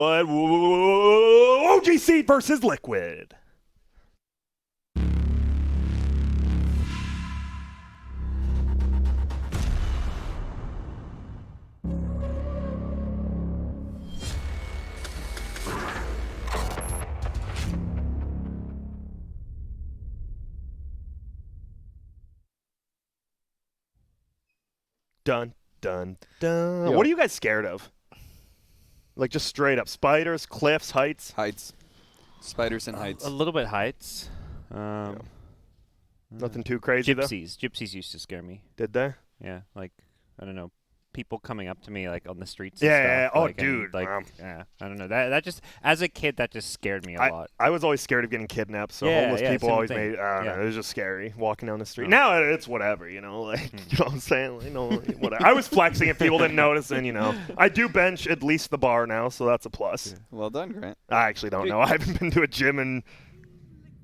But OG.Seed versus Liquid. Dun, dun, dun. Yo. What are you guys scared of? Like, just straight up. Spiders, cliffs, heights? Heights. Spiders and heights. A little bit heights. Nothing too crazy, though? Gypsies used to scare me. Did they? Yeah, like, I don't know, people coming up to me, like, on the streets Yeah, and yeah, stuff. yeah. Oh, like, dude. Yeah, I don't know. That just, as a kid, that just scared me a lot. I was always scared of getting kidnapped, so Yeah, homeless yeah, people same always thing. made, I don't know, Yeah. it was just scary walking down the street. Oh. Now it's whatever, you know, like, you know what I'm saying? Like, you know, whatever. I was flexing if people didn't notice, and, you know, I do bench at least the bar now, so that's a plus. Well done, Grant. I actually don't know. I haven't been to a gym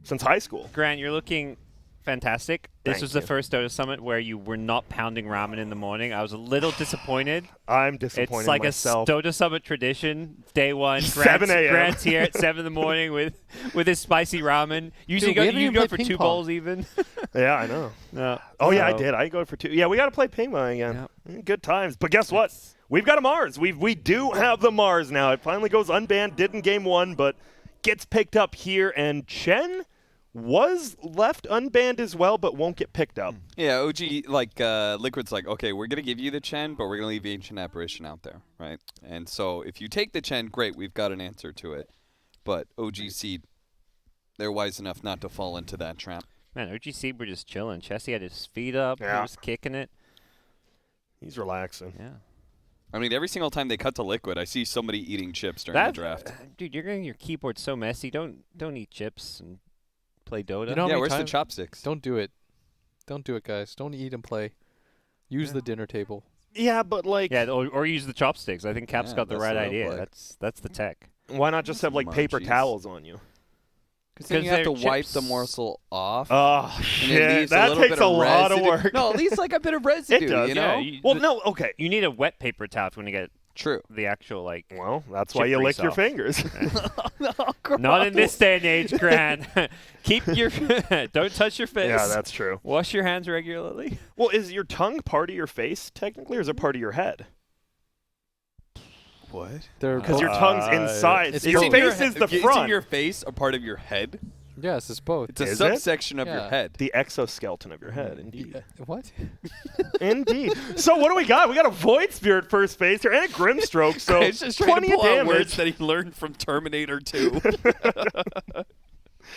since high school. Grant, you're looking fantastic. This Thank was you. the first Dota Summit where you were not pounding ramen in the morning. I was a little disappointed. I'm disappointed It's like in myself. a Dota Summit tradition. Day one, 7 a.m. Grant's here at 7 in the morning with his spicy ramen. Usually Dude, we haven't you even go played for ping 2 pong. bowls even. Yeah, I know. No. Oh, yeah, I So- did. I go for 2. Yeah, we got to play ping pong again. Good times. But guess what? We've got a Mars. We do have the Mars now. It finally goes unbanned. Did in game 1, but gets picked up here. And Chen was left unbanned as well, but won't get picked up. Yeah, OG, Liquid's like, okay, we're going to give you the Chen, but we're going to leave Ancient Apparition out there, right? And so if you take the Chen, great, we've got an answer to it. But OG.Seed, they're wise enough not to fall into that trap. Man, OG.Seed were just chilling. Chessie had his feet up. Yeah. He was kicking it. He's relaxing. Yeah. I mean, every single time they cut to Liquid, I see somebody eating chips during the draft. Dude, you're getting your keyboard so messy. Don't eat chips and play Dota. You know how Yeah, many where's the times- chopsticks? Don't do it. Don't do it, guys. Don't eat and play. Use the dinner table. Yeah, but like, Yeah, or use the chopsticks. I think Cap's Yeah, got the that's right what I'll idea. play. That's the tech. why not just have like paper Munchies. towels on you? Because then you have to they're wipe the chips. morsel off. Oh, and it shit. leaves That little takes bit a of lot of residue. work. No, at least like a bit of residue, does, you know? Well, no, okay. You need a wet paper towel when you get True. the actual like. Well, that's why Chip you lick grease your off. fingers. Not in this day and age, Grant. Keep your don't touch your face. Yeah, that's true. Wash your hands regularly. Well, is your tongue part of your face technically, or is it part of your head? What? They're Because your both- tongue's inside. it's Your both. face is the Isn't front. your face a part of your head? Yes, it's both. It's a Is it? subsection of your Yeah. head. The exoskeleton of your head, indeed. What? Indeed. So what do we got? We got a Void Spirit first base here and a Grimstroke, so It's just trying 20 to pull out damage. words that he learned from Terminator 2.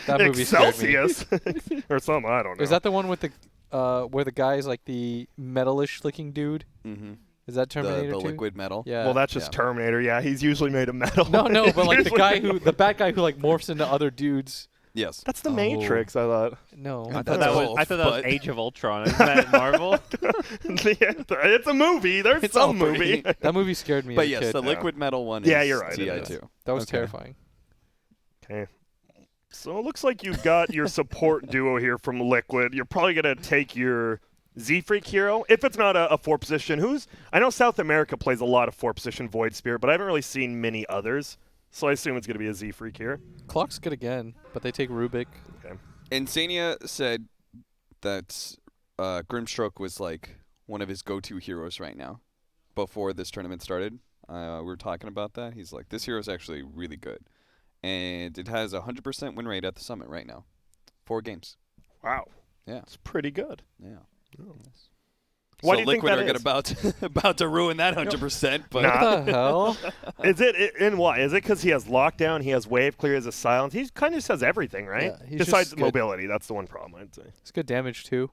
That movie scared me. Excelsius. Or something, I don't know. Is that the one with the where the guy's like the metalish looking dude? mm-hmm. Is that Terminator The 2? liquid metal. Yeah. Well, that's just Yeah. Terminator. Yeah, he's usually made of metal. no, but like the Usually guy made who of the bad guy who like morphs into other dudes. Yes. That's the Oh. Matrix, I thought. No. I thought That's that was both, I thought that was but- Age of Ultron. Isn't that Marvel? It's a movie. There's It's all some movie. pretty. That movie scared me But as a yes, kid. the liquid metal one Yeah, is you're right, it TI2. is. That was Okay. terrifying. Okay. So it looks like you've got your support duo here from Liquid. You're probably going to take your Z-Freak hero. If it's not a 4-position, I know South America plays a lot of 4-position Void Spirit, but I haven't really seen many others. So I assume it's going to be a Z-Freak here. Clock's good again, but they take Rubik. Okay. Insania said that Grimstroke was like one of his go-to heroes right now. Before this tournament started, we were talking about that. He's like, this hero is actually really good. And it has a 100% win rate at the summit right now. 4 games. Wow. Yeah. It's pretty good. Yeah. Why So do you think Liquid that are is? about to ruin that 100%. But Nah. What the hell? Is it and why? Is it because he has lockdown, he has wave clear, he has a silence? He kind of just has everything, right? Yeah, he's Besides just good. mobility, that's the one problem I'd say. It's good damage too.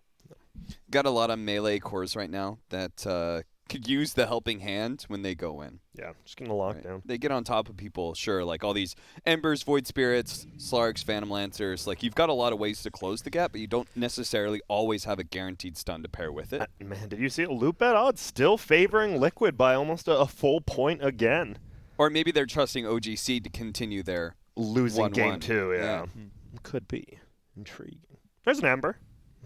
got a lot of melee cores right now that could use the helping hand when they go in. Yeah, just getting a Right. lockdown. They get on top of people, sure, like all these Embers, Void Spirits, Slarks, Phantom Lancers. Like, you've got a lot of ways to close the gap, but you don't necessarily always have a guaranteed stun to pair with it. Man, did you see it? Loop bet odds still favoring Liquid by almost a full point again. Or maybe they're trusting OG.Seed to continue their Losing 1-1. game 2, yeah. Could be. Intriguing. There's an Ember.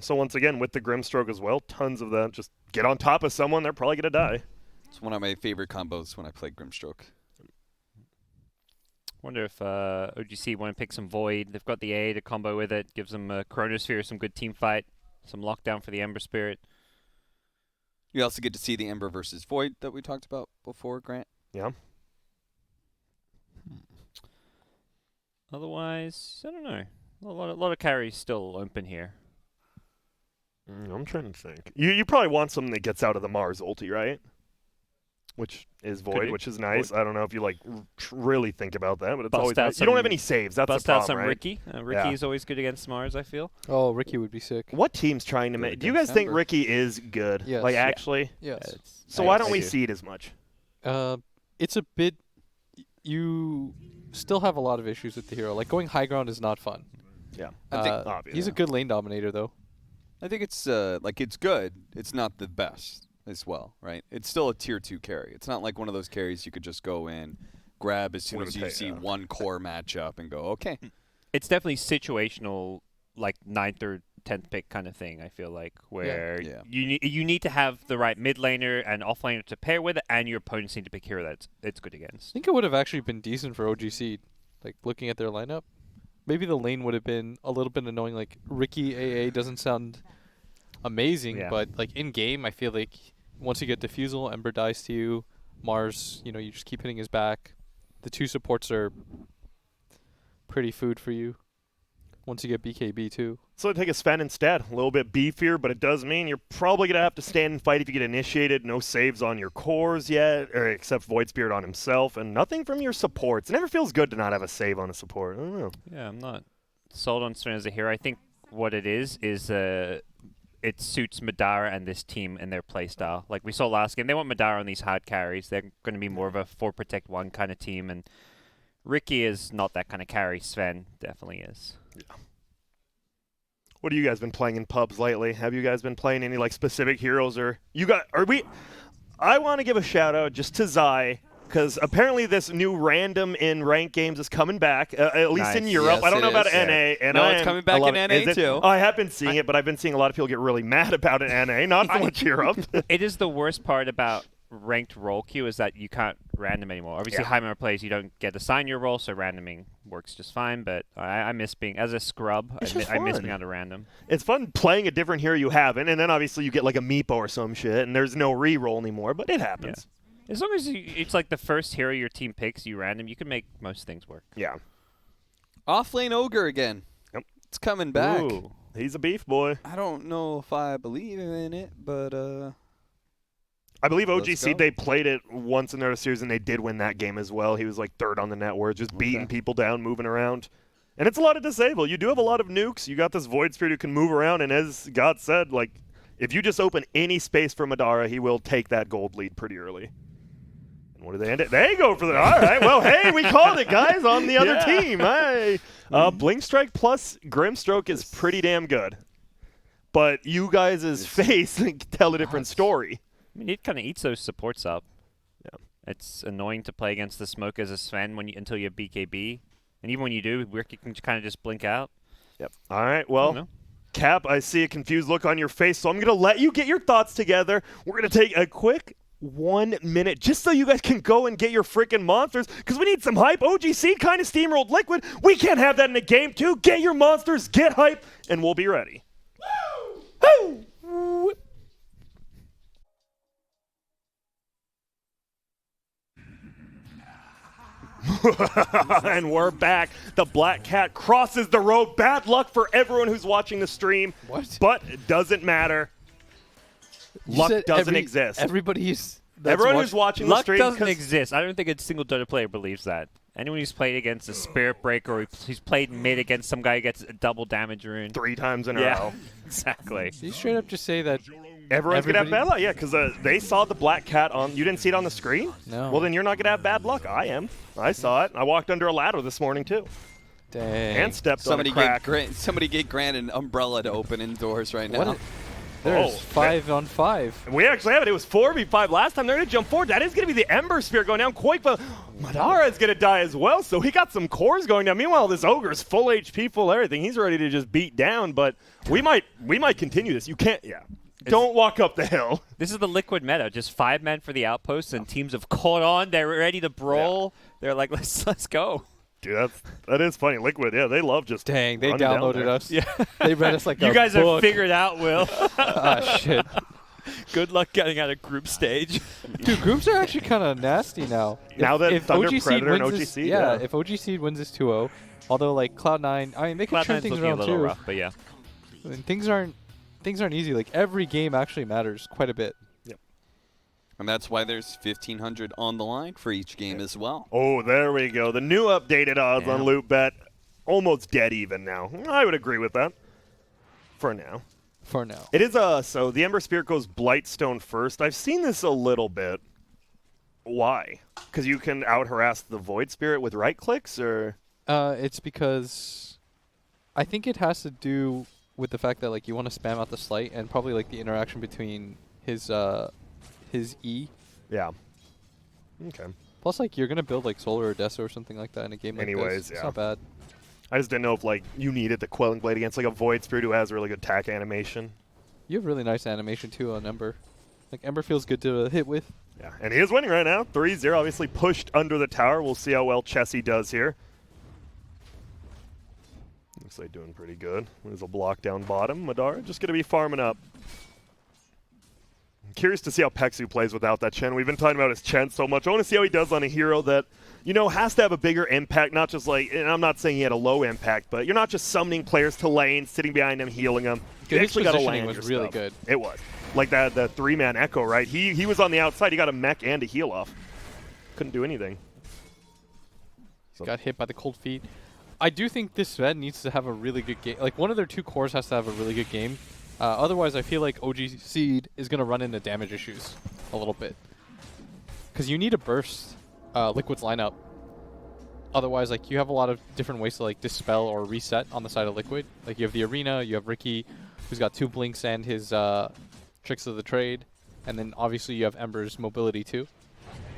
So once again, with the Grimstroke as well, tons of them. Just get on top of someone, they're probably going to die. It's one of my favorite combos when I play Grimstroke. Wonder if OG.Seed want to pick some Void. They've got the A to combo with it. Gives them a Chronosphere, some good team fight, some lockdown for the Ember Spirit. You also get to see the Ember versus Void that we talked about before, Grant. Yeah. Otherwise, I don't know. A lot of carries still open here. I'm trying to think. You probably want something that gets out of the Mars ulti, right? Which is Void, be. which is nice. I don't know if you like really think about that, but it's Bust always out nice. You don't have some- any saves. That's the Bust out problem, some right? Ricky. Ricky is always good against Mars, I feel. Oh, Ricky would be sick. What team's trying to make? Do you guys against think Ember. Ricky is good? Yes. Like Yeah. actually? Yes. So I- why don't I we do. see it as much? It's a bit. You still have a lot of issues with the hero. Like going high ground is not fun. Yeah. I think obvious. He's a good lane dominator though. I think it's it's good. It's not the best as well, right? It's still a tier 2 carry. It's not like one of those carries you could just go in, grab as soon as you see one core matchup and go, okay. It's definitely situational, like 9th or 10th pick kind of thing, I feel like, where Yeah. you need to have the right mid laner and off laner to pair with it, and your opponents need to pick hero that it's good I against. think it would have actually been decent for OG.Seed. Like looking at their lineup, maybe the lane would have been a little bit annoying. Like Ricky AA doesn't sound amazing, Yeah. but like in game, I feel like once you get Diffusal, Ember dies to you. Mars, you just keep hitting his back. The two supports are pretty food for you. Once you get BKB too. So I take a Sven instead. A little bit beefier, but it does mean you're probably going to have to stand and fight if you get initiated. No saves on your cores yet, or except Void Spirit on himself, and nothing from your supports. It never feels good to not have a save on a support. I don't know. Yeah, I'm not sold on Sven as a hero. I think what it is it suits Madara and this team and their playstyle. Like we saw last game, they want Madara on these hard carries. They're going to be more of a 4 protect 1 kind of team, and Ricky is not that kind of carry. Sven definitely is. Yeah. What have you guys been playing in pubs lately? Have you guys been playing any like specific heroes, or you got? Are we? I want to give a shout out just to Zai, because apparently this new random in ranked games is coming back, at least in Nice. Europe. Yes, I don't know it about is. NA, and No, I it's am- coming I back love in it. NA Is it? too. I have been seeing it, but I've been seeing a lot of people get really mad about it in NA, not so much Europe. It is the worst part about ranked role queue is that you can't random anymore. Obviously, Yeah. high member plays, you don't get assigned your role, so randoming works just fine. But I miss being, as a scrub, It's I just miss fun. being able to random. It's fun playing a different hero you haven't, and then obviously you get like a Meepo or some shit, and there's no re-roll anymore, but it happens. As long as it's like the first hero your team picks, you random, you can make most things work. Yeah. Offlane Ogre again. Yep. It's coming back. Ooh, he's a beef boy. I don't know if I believe in it, but I believe Let's OG.Seed, go. they played it once in their series, and they did win that game as well. He was like third on the net, where it's just beating people down, moving around. And it's a lot of disable. You do have a lot of nukes. You got this Void Spirit who can move around, and as God said, like, if you just open any space for Madara, he will take that gold lead pretty early. And what do they end it? They go for the... All right, well, hey, we called it, guys, on the other Yeah. team. Hey. Blink Strike plus Grimstroke is pretty damn good. But you guys' face tell a different story. I mean, it kind of eats those supports up. Yeah. It's annoying to play against the smoke as a Sven until you have BKB. And even when you do, Ricky can kind of just blink out. Yep. All right, I don't well... know. Cap, I see a confused look on your face, so I'm going to let you get your thoughts together. We're going to take a quick 1 minute just so you guys can go and get your freaking monsters, because we need some hype. OG.Seed kind of steamrolled Liquid. We can't have that in a game, too. Get your monsters, get hype, and we'll be ready. Woo! Woo! And we're back. The Black Cat crosses the road. Bad luck for everyone who's watching the stream. What? But it doesn't matter. You Luck said doesn't exist. Everybody's Everyone who's watching the Luck stream, doesn't 'cause exist. I don't think a single Dota player believes that. Anyone who's played against a Spirit Breaker or he's played mid against some guy who gets a double damage rune. 3 times in a Yeah, row. exactly. You straight up just say that. Everyone's going to have Everybody- bad luck. Yeah, because they saw the Black Cat on... You didn't see it on the screen? No. Well, then you're not going to have bad luck. I am. I saw it. I walked under a ladder this morning, too. Dang. And stepped somebody on a crack. get Grant an umbrella to open indoors right now. What? There's Oh, 5 on 5. We actually have it. It was 4v5 last time. They're going to jump forward. That is going to be the Ember Spear going down. Quake, but Madara is going to die as well, so he got some cores going down. Meanwhile, this Ogre's full HP, full everything. He's ready to just beat down, but we might continue this. You can't, yeah. Don't walk up the hill. This is the Liquid meta. Just 5 men for the outposts, and teams have caught on. They're ready to brawl. They're like, let's go. Dude, that is funny. Liquid, yeah, they love just Dang, they running down downloaded there. us. Yeah, they read us like You a guys book. have figured out, Will. Ah, shit. Good luck getting out of group stage. Dude, groups are actually kind of nasty now. Now that Thunder, OG.Seed Predator, and wins this- OG.Seed, yeah, yeah. if OG.Seed wins this 2-0, although like Cloud9, I mean they can Cloud9's turn things looking a around little too. rough, but yeah. I mean, things aren't easy. Like every game actually matters quite a bit. And that's why there's 1,500 on the line for each game as well. Oh, there we go. The new updated odds on Loot Bet, almost dead even now. I would agree with that. For now. For now. It is so the Ember Spirit goes Blightstone first. I've seen this a little bit. Why? Because you can out harass the Void Spirit with right clicks, or It's because I think it has to do with the fact that like you want to spam out the slight and probably like the interaction between his E. yeah. Okay. Plus like you're gonna build like Solar or Deso or something like that in a game like Anyways, this. It's yeah. not bad. I just didn't know if like you needed the Quelling Blade against like a Void Spirit who has really good attack animation. You have really nice animation too on Ember. Like Ember feels good to hit with. Yeah, and he is winning right now. 3-0, obviously pushed under the tower. We'll see how well Chessie does here. Looks like doing pretty good. There's a block down bottom. Madara just going to be farming up. I'm curious to see how Pexu plays without that Chen. We've been talking about his Chen so much. I want to see how he does on a hero that, you know, has to have a bigger impact, not just like, and I'm not saying he had a low impact, but you're not just summoning players to lane, sitting behind them, healing them. You His actually got to positioning land was your really stuff. good. It was. Like that, the three-man Echo, right? He was on the outside. He got a mech and a heal off. Couldn't do anything. So Got hit by the cold feet. I do think this Sven needs to have a really good game. Like one of their two cores has to have a really good game. Otherwise, I feel like OG.Seed is going to run into damage issues a little bit. Because you need to burst Liquid's lineup. Otherwise, like you have a lot of different ways to like dispel or reset on the side of Liquid. Like you have the Arena, you have Ricky, who's got 2 blinks and his Tricks of the Trade. And then obviously you have Ember's mobility too.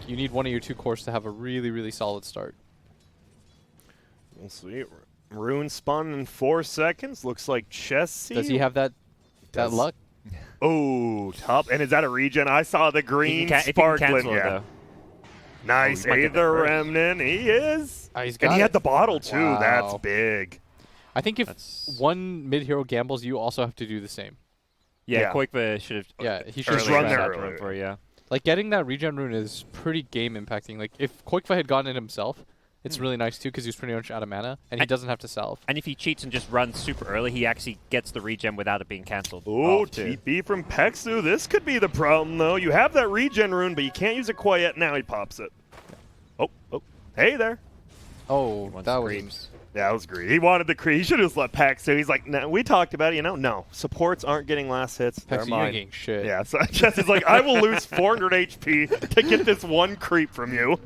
You need one of your two cores to have a really, really solid start. we'll see. Rune spawn in 4 seconds. Looks like Chessie. Does he have that luck? Oh, top. And is that a regen? I saw the green If you can sparkling. cancel it, Yeah. though. Nice. he might get Aether that first. Remnant. He is. He's And got he it. had the bottle, too. Wow. That's big. I think if That's- one mid-hero gambles, you also have to do the same. Yeah, Yeah. Koikva should have Yeah, he should Just have run done there that. to run earlier. for, yeah. Like, getting that regen rune is pretty game impacting. Like, if Koikva had gotten it himself, it's really nice, too, because he's pretty much out of mana, and he And- doesn't have to salve. And if he cheats and just runs super early, he actually gets the regen without it being cancelled. Oh, off, too. TP from Pexu. This could be the problem, though. You have that regen rune, but you can't use it quite yet. Now he pops it. Oh. Hey there. Oh, He wants that was... creeps. Yeah, that was great. He wanted the creep. He should have just let Pexu. He's like, nah, we talked about it, you know? No. Supports aren't getting last hits. They're Pexu, you ain't mine. getting shit. Yeah, so Jesse's like, I will lose 400 HP to get this one creep from you.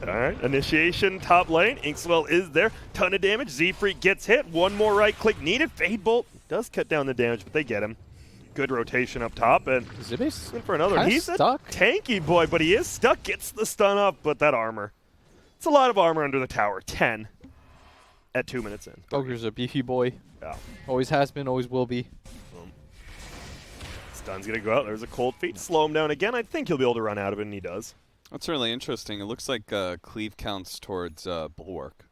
Alright, initiation top lane. Inkswell is there. Ton of damage. Z-Freak gets hit. One more right click needed. Fade Bolt does cut down the damage, but they get him. Good rotation up top, and Zibis? in for another. Kinda He's stuck. a tanky boy, but he is stuck. Gets the stun up, but that armor. It's a lot of armor under the tower. 10 at 2 minutes in. Ogre's a beefy boy. Yeah. Always has been, always will be. Stun's going to go out. There's a cold feet. Slow him down again. I think he'll be able to run out of it, and he does. That's really interesting. It looks like cleave counts towards Bulwark.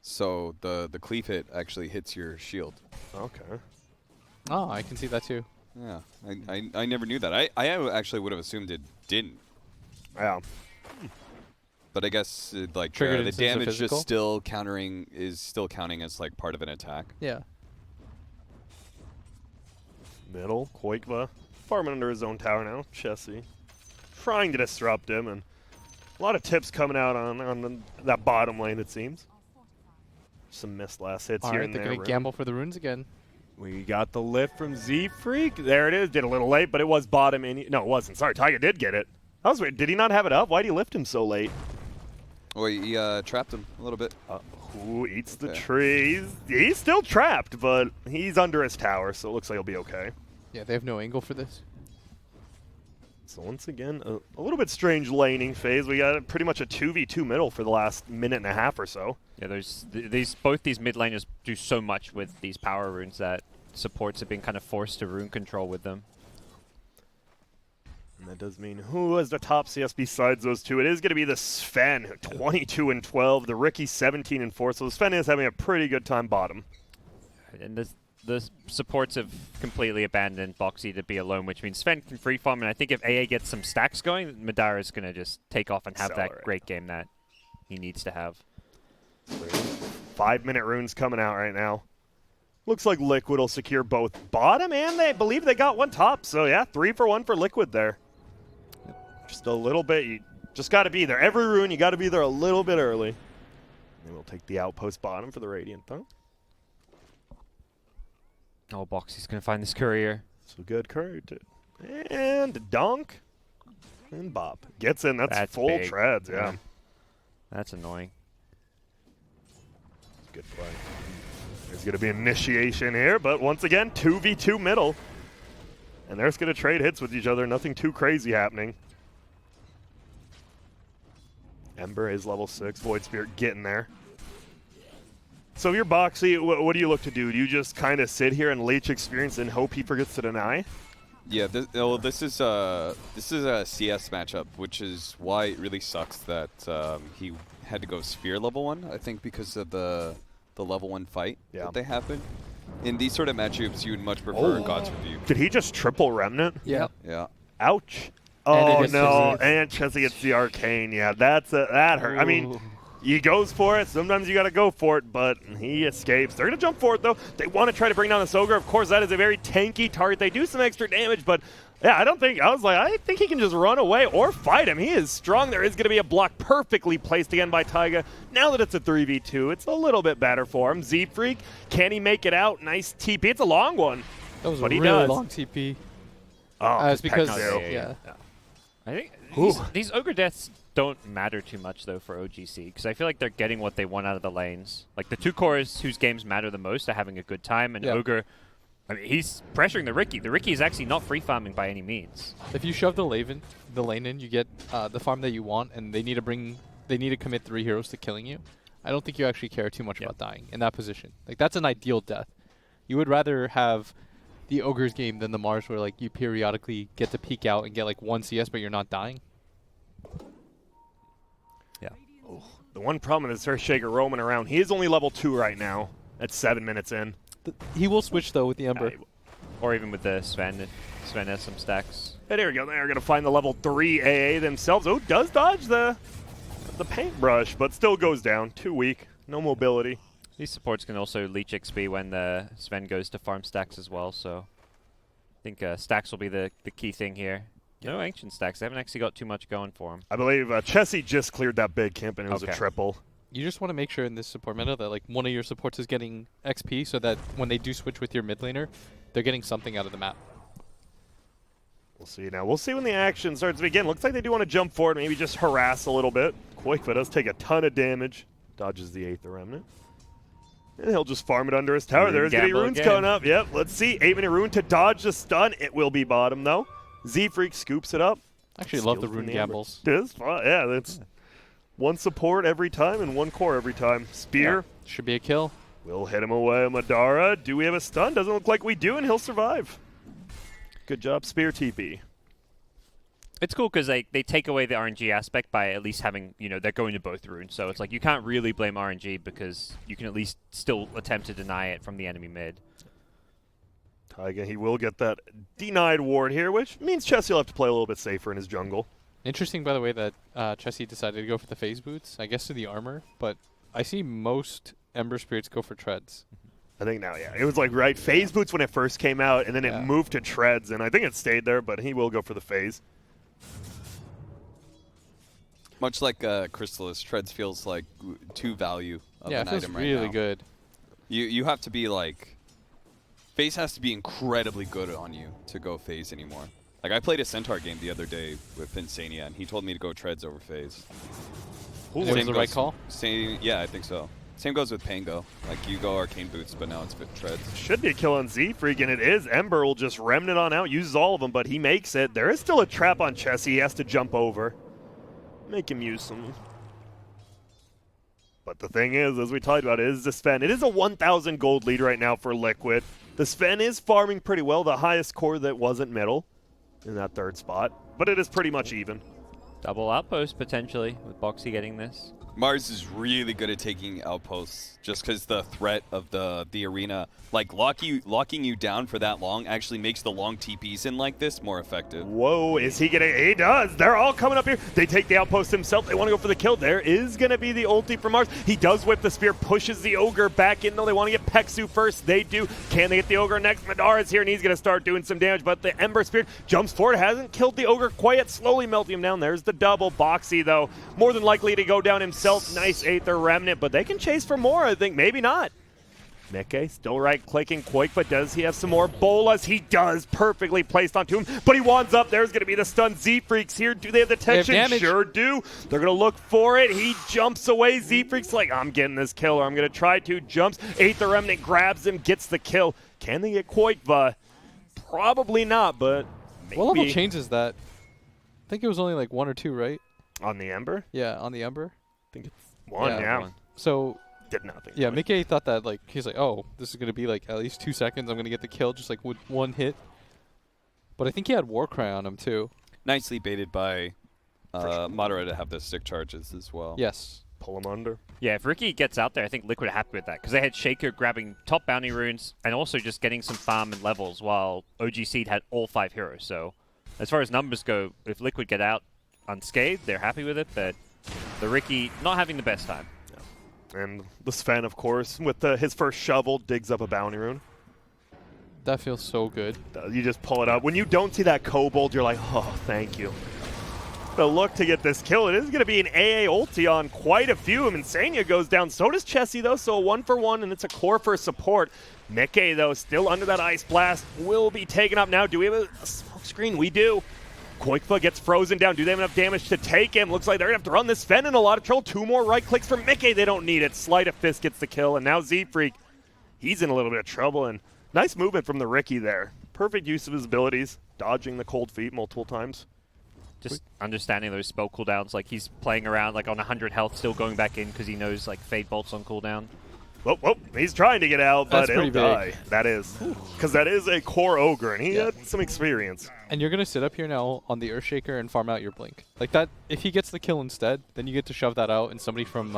So the cleave hit actually hits your shield. Okay. Oh, I can see that, too. Yeah, I never knew that. I actually would have assumed it didn't. Yeah. But I guess like Triggered the instance of damage physical? just still counting as like part of an attack. Yeah. Middle, Koikva. Farming under his own tower now. Chessie. Trying to disrupt him, and a lot of tips coming out on that bottom lane, it seems. Some missed last hits All here right, and they're there. going to gamble for the runes again. We got the lift from Z-Freak. There it is. Did a little late, but it was bottom in. No, it wasn't. Sorry, Taiga did get it. That was weird. Did he not have it up? Why did he lift him so late? Well, he trapped him a little bit. Who eats the Okay. trees? He's still trapped, but he's under his tower, so it looks like he'll be okay. Yeah, they have no angle for this. So once again, a little bit strange laning phase. We got pretty much a 2v2 middle for the last minute and a half or so. Yeah, both these mid laners do so much with these power runes that supports have been kind of forced to rune control with them. And that does mean who is the top CS besides those two? It is going to be the Sven, 22 and 12. The Ricky, 17 and 4. So the Sven is having a pretty good time bottom. And the supports have completely abandoned Boxy to be alone, which means Sven can free farm. And I think if AA gets some stacks going, Madara is going to just take off and have Accelerate. that great game that he needs to have. 5-minute runes coming out right now. Looks like Liquid will secure both bottom and they believe they got one top. So yeah, 3 for 1 for Liquid there. Just a little bit. You just got to be there. Every rune, you got to be there a little bit early. And we'll take the outpost bottom for the Radiant though. Oh, Boxy's going to find this courier. So good courage. And Donk. And Bob. Gets in. That's full big. treads, yeah. That's annoying. Good play. There's going to be initiation here, but once again, 2v2 middle. And they're just going to trade hits with each other. Nothing too crazy happening. Ember is level 6. Void Spirit getting there. So if you're Boxy, what do you look to do? Do you just kind of sit here and leech experience and hope he forgets to deny? Yeah, this is a CS matchup, which is why it really sucks that he had to go Sphere level 1, I think because of the level 1 fight that they happen. In these sort of matchups, you would much prefer God's Review. Did he just triple Remnant? Yeah. Yeah. Ouch. And Oh it no, hits and Chessie gets the Arcane. Yeah, that hurt. I mean, he goes for it. Sometimes you got to go for it, but he escapes. They're going to jump for it, though. They want to try to bring down this Ogre. Of course, that is a very tanky target. They do some extra damage, but yeah, I think he can just run away or fight him. He is strong. There is going to be a block perfectly placed again by Taiga. Now that it's a 3v2, it's a little bit better for him. Z-Freak, can he make it out? Nice TP. It's a long one. That was But a he really does. long TP. Oh, It's because, Pekka. yeah. I think Ooh. these Ogre deaths don't matter too much, though, for OG.Seed, because I feel like they're getting what they want out of the lanes. Like, the two cores whose games matter the most are having a good time, and Yeah. Ogre, I mean, he's pressuring the Ricky. The Ricky is actually not free farming by any means. If you shove the lane in, you get the farm that you want, and they need to commit 3 heroes to killing you. I don't think you actually care too much about dying in that position. Like, that's an ideal death. You would rather have the Ogre's game than the Mars, where like you periodically get to peek out and get like 1 CS, but you're not dying. Yeah. The one problem is Earthshaker roaming around. He is only level 2 right now at 7 minutes in. He will switch though with the Ember. Or even with the Sven. If Sven has some stacks. And there we go. They're going to find the level 3 AA themselves. Oh, does dodge the paintbrush, but still goes down. Too weak. No mobility. These supports can also leech XP when the Sven goes to farm stacks as well, so I think stacks will be the key thing here. No ancient stacks. They haven't actually got too much going for them. I believe Chessie just cleared that big camp, and it was a Okay. triple. You just want to make sure in this support meta that like one of your supports is getting XP, so that when they do switch with your mid laner, they're getting something out of the map. We'll see now. We'll see when the action starts to begin. Looks like they do want to jump forward, maybe just harass a little bit. Quakefa does take a ton of damage. Dodges the 8th Remnant. And he'll just farm it under his tower. Rune There's going to be gamble runes again. coming up. Yep, let's see. 8-minute rune to dodge the stun. It will be bottom, though. Z-Freak scoops it up. Actually, love the Steals rune from Ember. gambles. It is fun. Yeah, that's one support every time and one core every time. Spear. Should be a kill. We'll hit him away. Madara. Do we have a stun? Doesn't look like we do, and he'll survive. Good job, Spear TP. It's cool because they take away the RNG aspect by at least having, they're going to both runes. So it's like you can't really blame RNG because you can at least still attempt to deny it from the enemy mid. Taiga, he will get that denied ward here, which means Chessie will have to play a little bit safer in his jungle. Interesting, by the way, that Chessie decided to go for the phase boots. I guess to the armor, but I see most Ember Spirits go for treads. I think now, yeah. It was like, right, phase boots when it first came out, and then it moved to treads, and I think it stayed there, but he will go for the phase. Much like Crystallis, Treads feels like 2 value of Yeah, an it feels item right really now. good. You have to be like, Phase has to be incredibly good on you to go Phase anymore. Like I played a Centaur game the other day with Insania, and he told me to go Treads over Phase. And it was the right call? Yeah, I think so. Same goes with Pango. Like you go Arcane Boots, but now it's Treads. Should be a kill on Z-Freak, and it is. Ember will just remnant on out, uses all of them, but he makes it. There is still a trap on Chessie. He has to jump over. Make him use some. But the thing is, as we talked about, it is the Sven. It is a 1,000 gold lead right now for Liquid. The Sven is farming pretty well, the highest core that wasn't middle. in that third spot, but it is pretty much even. Double outpost potentially with Boxy getting this. Mars is really good at taking outposts just because the threat of the arena, like locking you down for that long, actually makes the long TPs in like this more effective. Whoa, is he gonna? He does. They're all coming up here. They take the outpost himself. They want to go for the kill. There is gonna be the ulti from Mars. He does whip the spear, pushes the Ogre back in though. They want to get Peksu first. They do. Can they get the Ogre next? Madara is here and he's gonna start doing some damage, but the Ember Spear jumps forward. Hasn't killed the Ogre quite yet. Slowly melting him down. There's the double. Boxy though, more than likely to go down himself. Nice Aether Remnant, but they can chase for more, I think. Maybe not. Mickey still right-clicking. Quake, but does he have some more bolas? He does. Perfectly placed onto him, but he wands up. There's going to be the stun. Z-Freaks here. Do they have the detection? Sure do. They're going to look for it. He jumps away. Z-Freaks like, I'm getting this kill, or I'm going to try to. Jumps. Aether Remnant grabs him, gets the kill. Can they get Quake? Probably not, but maybe. What level changes that? I think it was only like 1 or 2, right? On the Ember? Yeah, on the Ember. I think it's 1, yeah. So did nothing. yeah, Mickey thought that like he's like, oh, this is gonna be like at least 2 seconds. I'm gonna get the kill just like with 1 hit. But I think he had Warcry on him too. Nicely baited by Madara to have the stick charges as well. Yes. Pull him under. Yeah, if Ricky gets out there, I think Liquid are happy with that because they had Shaker grabbing top bounty runes and also just getting some farm and levels while OG.Seed had all 5 heroes. So as far as numbers go, if Liquid get out unscathed, they're happy with it, but the Ricky not having the best time. And the Sven, of course, with his first shovel, digs up a bounty rune. That feels so good. You just pull it up. When you don't see that kobold, you're like, oh, thank you. But look to get this kill. It is going to be an AA ulti on quite a few. Insania goes down. So does Chessie, though. So a 1-for-1, and it's a core for support. Mickey, though, still under that Ice Blast, will be taken up now. Do we have a smoke screen? We do. Koikfa gets frozen down. Do they have enough damage to take him? Looks like they're going to have to run this Sven in a lot of trouble. 2 more right clicks for Mickey. They don't need it. Sleight of Fist gets the kill. And now Z-Freak, he's in a little bit of trouble. And nice movement from the Ricky there. Perfect use of his abilities. Dodging the cold feet multiple times. Just understanding those spell cooldowns. Like he's playing around like on 100 health, still going back in because he knows like Fade Bolt's on cooldown. Whoa, he's trying to get out, but he'll pretty die. big. That is. Because that is a core Ogre, and he had some experience. And you're gonna sit up here now on the Earthshaker and farm out your Blink. Like that, if he gets the kill instead, then you get to shove that out and somebody from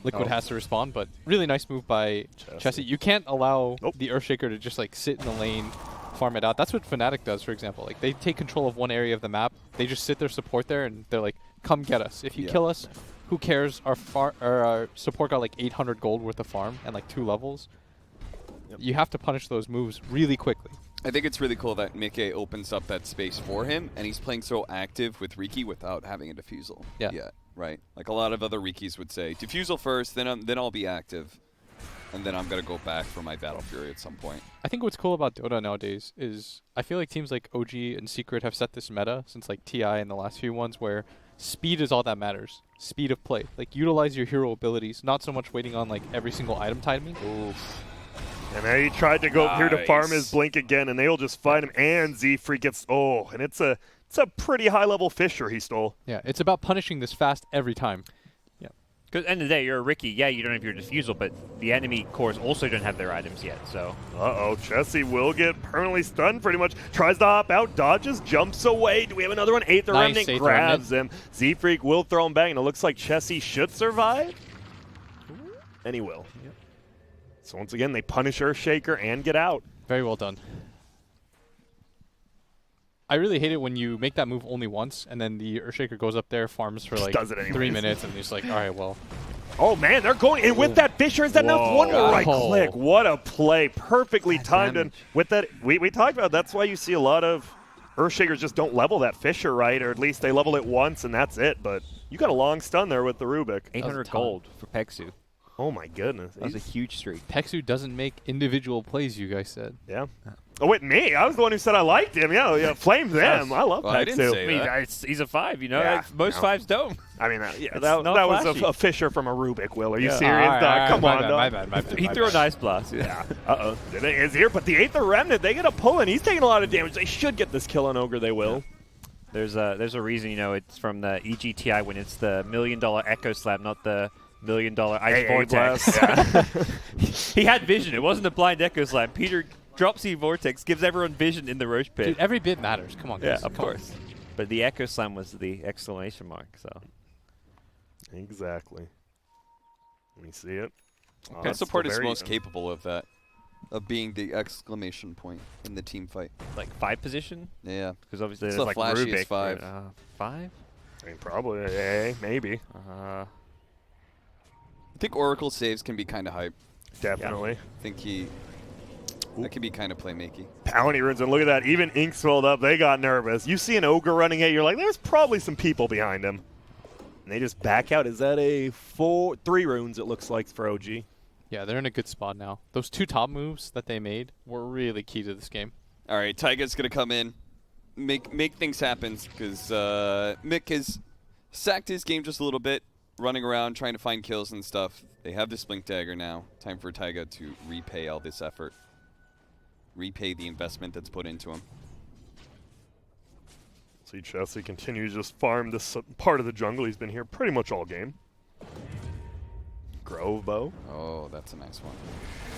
Liquid has to respond. But really nice move by Chessie. You can't allow the Earthshaker to just like sit in the lane, farm it out. That's what Fnatic does, for example. Like they take control of one area of the map, they just sit their support there and they're like, come get us. If you kill us, who cares? Our support got like 800 gold worth of farm and like 2 levels. You have to punish those moves really quickly. I think it's really cool that Mickey opens up that space for him, and he's playing so active with Riki without having a defusal yet, right? Like a lot of other Rikis would say, defusal first, then I'll be active, and then I'm going to go back for my Battle Fury at some point. I think what's cool about Dota nowadays is I feel like teams like OG and Secret have set this meta since like TI and the last few ones where speed is all that matters. Speed of play. Like utilize your hero abilities, not so much waiting on like every single item timing. Oof. And there he tried to go up here to farm his Blink again, and they'll just find him. And Z-Freak gets, and it's a pretty high-level Fisher he stole. Yeah, it's about punishing this fast every time. Yeah. Because at the end of the day, you're a Ricky. Yeah, you don't have your defusal, but the enemy cores also don't have their items yet, so. Chessie will get permanently stunned pretty much. Tries to hop out, dodges, jumps away. Do we have another one? Aether Remnant grabs him. Z-Freak will throw him back, and it looks like Chessie should survive. And he will. Yep. So once again, they punish Earthshaker and get out. Very well done. I really hate it when you make that move only once, and then the Earthshaker goes up there, farms for like 3 minutes, and he's like, all right, well. Oh, man, they're going in with that Fisher. Is that enough? One more right click. What a play. Perfectly timed. And with that, we talked about that's why you see a lot of Earthshakers just don't level that Fisher, right? Or at least they level it once, and that's it. But you got a long stun there with the Rubik. 800 gold for Peksu. Oh, my goodness. That was a huge streak. Peksu doesn't make individual plays, you guys said. Yeah. Oh, wait, me? I was the one who said I liked him. Yeah, flame them. I love Peksu. I didn't say that. He's a 5, you know? Yeah, like, most 5s don't. I mean, that was a Fisher from a Rubik, Will. Are you serious, Doc? Come on, Doc. My bad. He threw an Ice Blast. Yeah. Is here, but the Aether Remnant, they get a pull in. He's taking a lot of damage. They should get this kill on Ogre. They will. There's a reason, you know, it's from the EGTI when it's the $1 million Echo Slab, not the $1 million Ice Vortex. Yeah. He had vision. It wasn't a blind Echo Slab. Peter Dropsy Vortex gives everyone vision in the Roche pit. Dude, every bit matters. Come on, Yeah, guys. of Come on. course. But the Echo Slam was the exclamation mark, so. Exactly. Let me see it. Oh, Our that's support still is very most even. capable of that, of being the exclamation point in the team fight. Like 5 position? Yeah. Because obviously It's there's the like flashiest Rubik. 5. 5? I mean, probably, maybe. I think Oracle saves can be kind of hype. Definitely. I think that can be kind of playmaky. Bounty runes, and look at that. Even Ink swelled up. They got nervous. You see an ogre running at you, you're like, there's probably some people behind him. And they just back out. Is that a 3 runes, it looks like, for OG? Yeah, they're in a good spot now. Those 2 top moves that they made were really key to this game. All right, Taiga's going to come in, make things happen, because Mick has sacked his game just a little bit, running around trying to find kills and stuff. They have this Blink Dagger now. Time for Taiga to repay all this effort. Repay the investment that's put into him. See Chelsea continues to just farm this part of the jungle. He's been here pretty much all game. Grove bow. Oh, that's a nice one.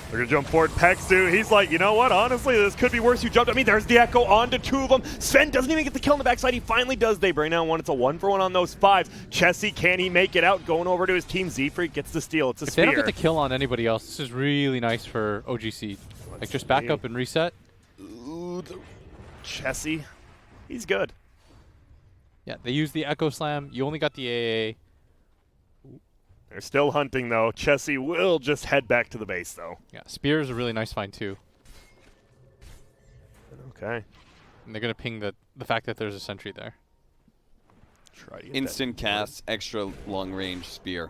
They're going to jump forward. Pexu, he's like, you know what? Honestly, this could be worse. You jumped. I mean, there's the Echo onto 2 of them. Sven doesn't even get the kill on the backside. He finally does. They bring down 1. It's a 1-for-1 on those 5. Chessie, can he make it out? Going over to his team. Z-Freak gets the steal. It's a If spear. they don't get the kill on anybody else, this is really nice for OG.Seed. Like, just back up and reset. Ooh, Chessie, he's good. Yeah, they use the Echo Slam. You only got the AA. They're still hunting, though. Chessie will just head back to the base, though. Yeah, Spear is a really nice find, too. Okay. And they're going to ping the fact that there's a sentry there. Try to get Instant that cast, extra long range spear.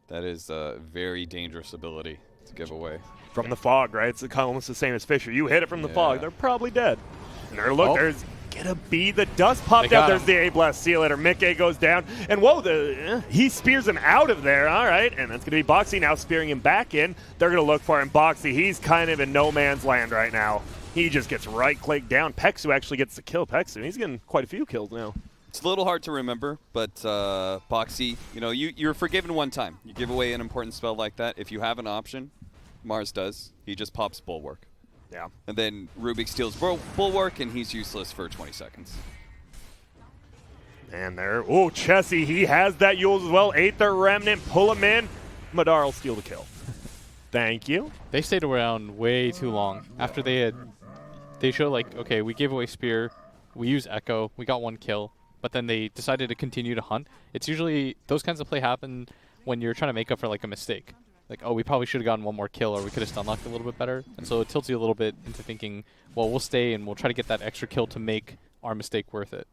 That is a very dangerous ability to give away. from the fog, right? It's almost the same as Fisher. You hit it from the fog, Yeah. they're probably dead. And there, look, there's gonna be the dust popped They out. got There's him. the A-Blast. See you later. Mickey goes down. And whoa, he spears him out of there. All right, and that's gonna be Boxy now spearing him back in. They're gonna look for him. Boxy, he's kind of in no man's land right now. He just gets right-clicked down. Pexu actually gets the kill. Pexu, he's getting quite a few kills now. It's a little hard to remember, but Boxy, you know, you're forgiven one time. You give away an important spell like that. If you have an option, Mars does. He just pops Bulwark. Yeah. And then Rubik steals Bulwark, and he's useless for 20 seconds. And there, oh, Chessie, he has that Yules as well. Aether Remnant, pull him in. Madar will steal the kill. Thank you. They stayed around way too long. After they showed like, okay, we gave away Spear, we use Echo, we got one kill, but then they decided to continue to hunt. It's usually, those kinds of play happen when you're trying to make up for like a mistake. Like, oh, we probably should have gotten one more kill, or we could have stun locked a little bit better. And so it tilts you a little bit into thinking, well, we'll stay and we'll try to get that extra kill to make our mistake worth it.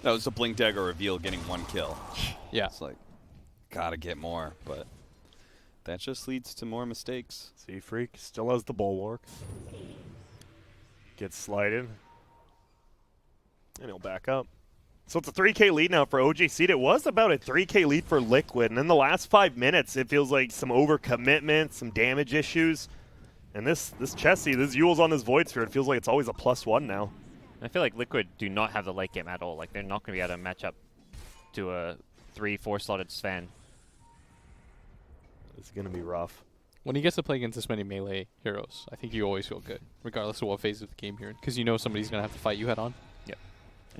That was a Blink Dagger reveal getting one kill. Yeah. It's like, gotta get more, but that just leads to more mistakes. See, Freak still has the Bulwark. Gets slided. And he'll back up. So it's a 3K lead now for OG.Seed. It was about a 3K lead for Liquid. And in the last 5 minutes, it feels like some overcommitment, some damage issues. And this Chessie, this Yule's on this Void Sphere. It feels like it's always a +1 now. I feel like Liquid do not have the late game at all. Like, they're not going to be able to match up to a 3-4 slotted Sven. It's going to be rough. When he gets to play against this many melee heroes, I think you always feel good, regardless of what phase of the game you're in, because you know somebody's going to have to fight you head on.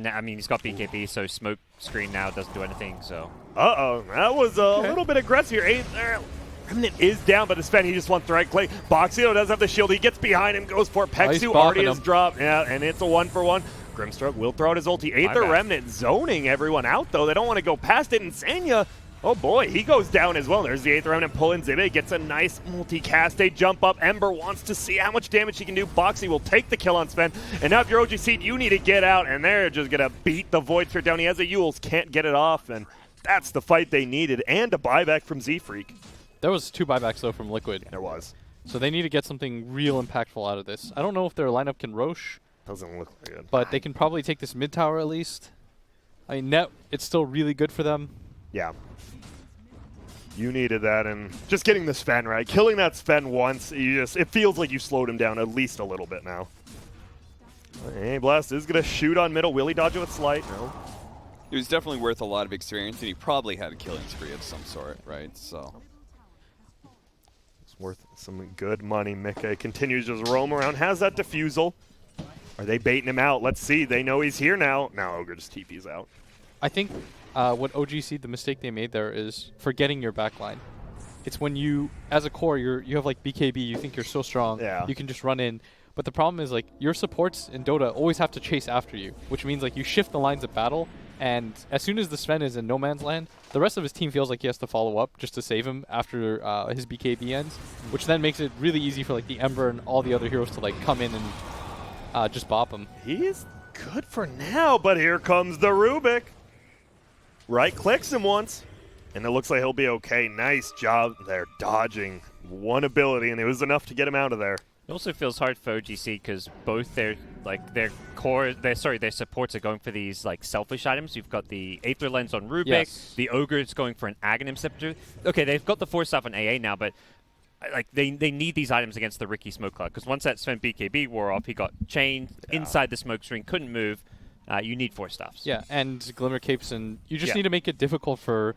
Now, I mean, he's got BKB, so smoke screen now doesn't do anything, so... Uh-oh, that was a little bit aggressive here. Remnant is down, but the Sven, he just wants the right click. Boxio does have the shield. He gets behind him, goes for it. he's Pexu already bopping has him. dropped. Yeah, and it's a 1-for-1. Grimstroke will throw out his ulti. Aether bad. Remnant zoning everyone out, though. They don't want to go past it. And Sanya, oh boy, he goes down as well. There's the Aether Remnant pulling. Zibe gets a nice multi-cast. A jump up. Ember wants to see how much damage he can do. Boxy will take the kill on Sven. And now if you're OG.Seed, you need to get out. And they're just going to beat the Void Sphere down. He has a Yules, can't get it off. And that's the fight they needed. And a buyback from Z-Freak. There was 2 buybacks, though, from Liquid. There was. So they need to get something real impactful out of this. I don't know if their lineup can Roche, Doesn't look like it. but they can probably take this mid tower at least. I mean, net, it's still really good for them. Yeah. You needed that, and just getting the Sven right. Killing that Sven once, it feels like you slowed him down at least a little bit now. Hey, Blast is going to shoot on middle. Will he dodge it with Slight? No. It was definitely worth a lot of experience, and he probably had a killing spree of some sort, right? So Worth some good money. Mika continues to just roam around. Has that defusal. Are they baiting him out? Let's see. They know he's here now. Now Ogre just TP's out. I think what OG.Seed, the mistake they made there is forgetting your backline. It's when you, as a core, you have like BKB, you think you're so strong, you can just run in. But the problem is like your supports in Dota always have to chase after you, which means like you shift the lines of battle, and as soon as the Sven is in no man's land, the rest of his team feels like he has to follow up just to save him after his BKB ends, which then makes it really easy for like the Ember and all the other heroes to like come in and just bop him. He is good for now, but here comes the Rubik. Right clicks him once, and it looks like he'll be okay. Nice job there, dodging one ability, and it was enough to get him out of there. It also feels hard for OG.Seed because both their supports are going for these like selfish items. You've got the Aether Lens on Rubik, the Ogre is going for an Aghanim Scepter. Okay, they've got the Force Staff on AA now, but like they need these items against the Ricky Smoke Cloud because once that Sven BKB wore off, he got chained inside the smoke screen, couldn't move. You need Force Staffs. Yeah, and Glimmer Capes, and you just need to make it difficult for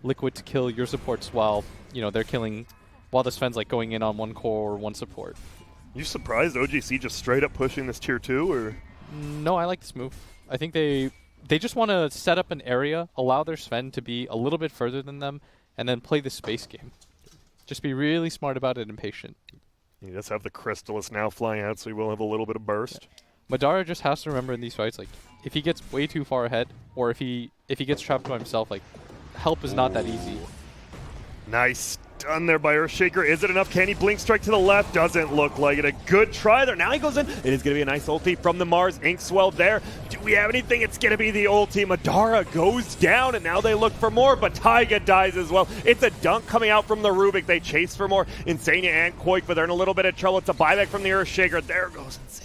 Liquid to kill your supports while they're killing, while the Sven's like going in on one core or one support. You surprised OG.Seed just straight up pushing this tier 2, or? No, I like this move. I think they just want to set up an area, allow their Sven to be a little bit further than them, and then play the space game. Just be really smart about it and patient. He does have the Crystallis now flying out, so he will have a little bit of burst. Madara just has to remember in these fights, like, if he gets way too far ahead, or if he gets trapped by himself, like, help is not that easy. Nice stun there by Earthshaker. Is it enough? Can he blink strike to the left? Doesn't look like it. A good try there. Now he goes in. It is going to be a nice ulti from the Mars. Ink swell there. Do we have anything? It's going to be the ulti. Madara goes down, and now they look for more, but Taiga dies as well. It's a dunk coming out from the Rubik. They chase for more. Insania and Koik, but they're in a little bit of trouble. It's a buyback from the Earthshaker. There goes Insania.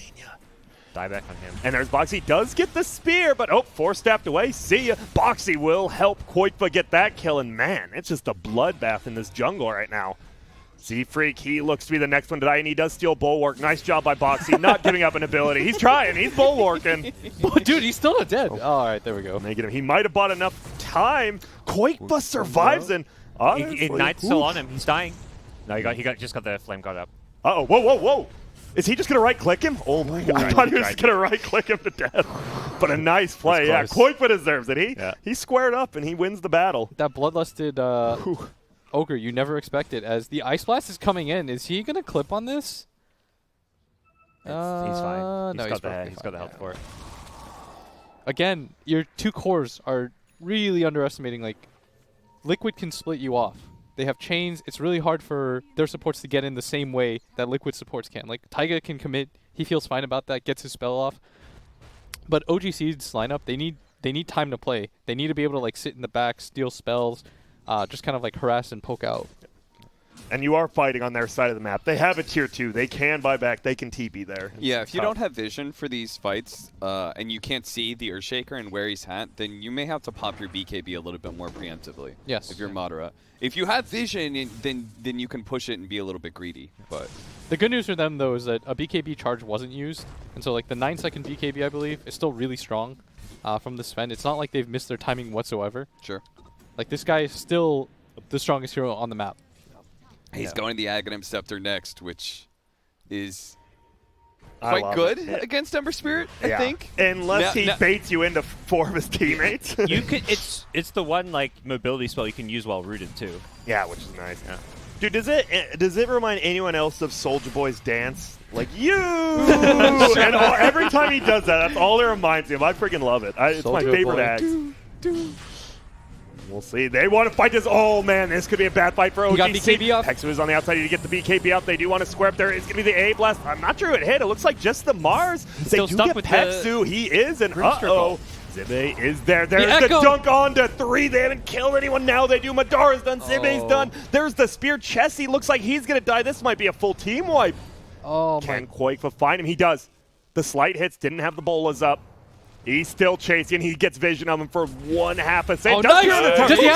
Die back on him. And there's Boxy. Does get the spear, but Force Staffed away. See ya. Boxy will help Koikva get that kill, and man, it's just a bloodbath in this jungle right now. Z-Freak, he looks to be the next one to die, and he does steal Bulwark. Nice job by Boxy, not giving up an ability. He's trying. He's Bulwarking. Dude, he's still not dead. Oh. All right, there we go. Making him. He might have bought enough time. Koikva survives, and Ignite's still on him. He's dying. No, he just got the flame god up. Uh-oh. Whoa, whoa, whoa. Is he just going to right-click him? Oh, my God. I thought he was just going to right-click him to death. But a nice play. Yeah, Koikva deserves it. He squared up, and he wins the battle. That bloodlusted Ogre you never expected. As the Ice Blast is coming in, is he going to clip on this? He's fine. No, he's got the health for it. Again, your two cores are really underestimating. Like, Liquid can split you off. They have chains. It's really hard for their supports to get in the same way that Liquid supports can. Like, Taiga can commit. He feels fine about that, gets his spell off. But OG.Seed's lineup, they need time to play. They need to be able to like sit in the back, steal spells, just kind of like harass and poke out. And you are fighting on their side of the map. They have a tier 2. They can buy back. They can TP there. Yeah, if you don't have vision for these fights and you can't see the Earthshaker and where he's at, then you may have to pop your BKB a little bit more preemptively. Yes. If you're Madara. If you have vision, then you can push it and be a little bit greedy. But the good news for them, though, is that a BKB charge wasn't used. And so like the 9-second BKB, I believe, is still really strong from the Sven. It's not like they've missed their timing whatsoever. Sure. Like this guy is still the strongest hero on the map. He's going the Aghanim Scepter next, which is quite good against Ember Spirit, I think. Unless he baits you into 4 of his teammates. You could. It's the one like mobility spell you can use while rooted too. Yeah, which is nice. Yeah. Dude, does it remind anyone else of Soulja Boy's dance? Like you. And every time he does that, that's all it reminds me of. I freaking love it. It's my favorite act. We'll see. They want to fight this. Oh, man, this could be a bad fight for OG.Seed. He got BKB off. Hexu is on the outside to get the BKB out. They do want to square up there. It's going to be the A blast. I'm not sure it hit. It looks like just the Mars. They do get Hexu. He is, and uh-oh. Zibe is there. There's the dunk on to 3. They haven't killed anyone. Now they do. Madara's done. Zibe's done. There's the spear. Chessie looks like he's going to die. This might be a full team wipe. Oh, Can Koikva find him? He does. The slight hits. Didn't have the bolas up. He's still chasing. He gets vision of him for 1/2 a second. Oh, nice.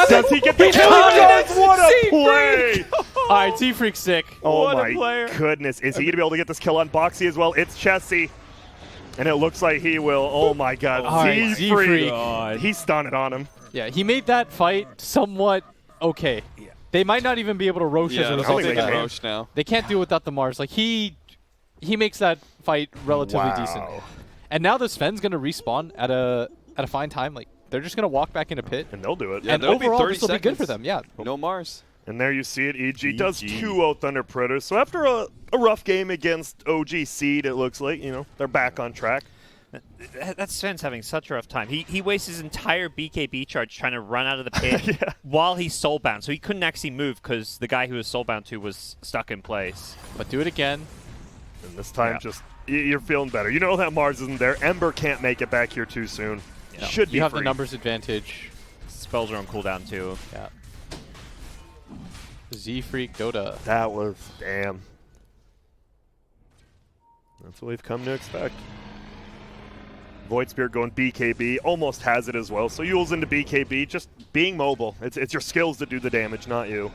Does he get the kill? He does. What a play! All right, Z-Freak's sick. Oh my goodness. Is he going to be able to get this kill on Boxy as well? It's Chessie. And it looks like he will. Oh my god. Right, Z-Freak. He's stunning on him. Yeah, he made that fight somewhat okay. Yeah. They might not even be able to Rosh as Yeah, a I result don't of think they that. can Rosh now. They can't do it without the Mars. Like he makes that fight relatively decent. And now the Sven's gonna respawn at a fine time. Like they're just gonna walk back into pit. And they'll do it. Yeah, And that'll be overall, 30 this will be good for seconds. them. Yeah. No Mars. And there you see it. EG does EG. 2-0 Thunder Predators. So after a rough game against OG.Seed, it looks like, they're back on track. That Sven's having such a rough time. He wastes his entire BKB charge trying to run out of the pit while he's soulbound, so he couldn't actually move because the guy who was soulbound to was stuck in place. But do it again. And this time, just you're feeling better. You know that Mars isn't there. Ember can't make it back here too soon. Yeah. Should be You have free. the numbers advantage. Spells are on cooldown too. Yeah. Z-Freak Dota. That was damn. That's what we've come to expect. Void Spirit going BKB, almost has it as well. So Yule's into BKB, just being mobile. It's your skills that do the damage, not you.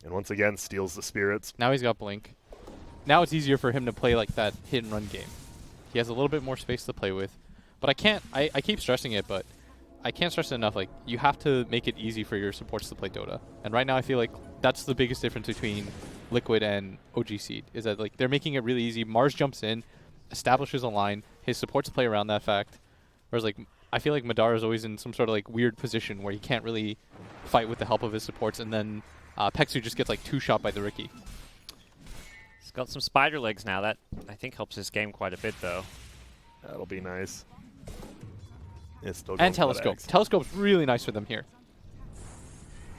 And once again, steals the spirits. Now he's got Blink. Now it's easier for him to play like that hit and run game. He has a little bit more space to play with. But I keep stressing it, but I can't stress it enough. Like, you have to make it easy for your supports to play Dota. And right now I feel like that's the biggest difference between Liquid and OG.Seed, is that like they're making it really easy. Mars jumps in, establishes a line, his supports play around that fact. Whereas like I feel like Madara is always in some sort of like weird position where he can't really fight with the help of his supports, and then Pexu just gets like two-shot by the Riki. He's got some spider legs now. That I think helps his game quite a bit though. That'll be nice. It's still And going for that Telescope. X. Telescope's really nice for them here.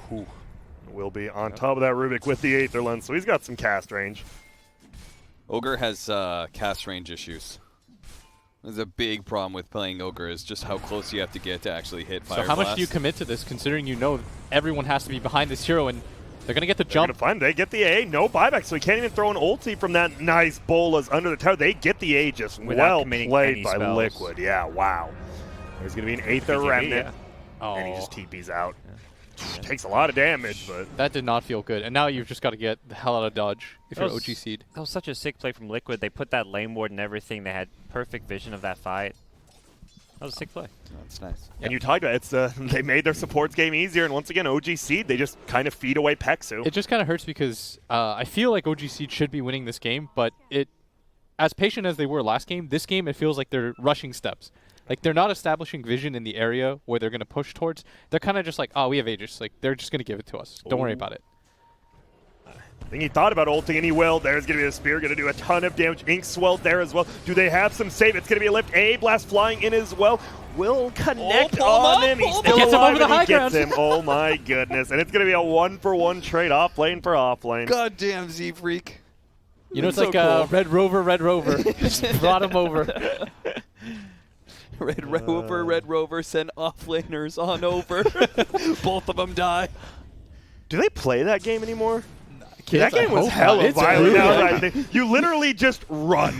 Whew. Will be on top of that Rubik with the Aether Lens, so he's got some cast range. Ogre has cast range issues. There's a big problem with playing Ogre is just how close you have to get to actually hit Fire So how much Blast. do you commit to this, considering you know everyone has to be behind this hero, and they're going to get the They're jump? gonna find they get the A, no buyback, so he can't even throw an ulti from that nice Bolas under the tower. They get the A just Without well committing played any by spells. Liquid. Yeah, wow. There's gonna be an Aether BKB, Remnant, Oh, and he just TP's out. Takes a lot of damage, but that did not feel good. And now you've just got to get the hell out of dodge if you're OG.Seed. That was such a sick play from Liquid. They put that lane ward and everything. They had perfect vision of that fight. That was a sick play. That's nice. and you talked about it's they made their supports game easier, and once again OG.Seed they just kind of feed away Pexu. It just kind of hurts because I feel like OG.Seed should be winning this game, but as patient as they were last game, this game it feels like they're rushing steps. Like, they're not establishing vision in the area where they're going to push towards. They're kind of just like, oh, we have Aegis. Like, they're just going to give it to us. Don't worry about it. I think he thought about ulting, and he will. There's going to be a spear, going to do a ton of damage. Ink swell there as well. Do they have some save? It's going to be a lift. A blast flying in as well. Will connect pull him on up, him. He's pull him still up. Gets him alive, over the and he high gets ground. him. Oh my goodness! And it's going to be a 1-for-1 trade off lane for off lane. Goddamn Z-Freak. You know, it's So like cool. Red Rover. Just brought him over. Red Rover, send offlaners on over. Both of them die. Do they play that game anymore? Kids, That game I was hope hella not. It's violent. brutal. Now that I think- you literally just run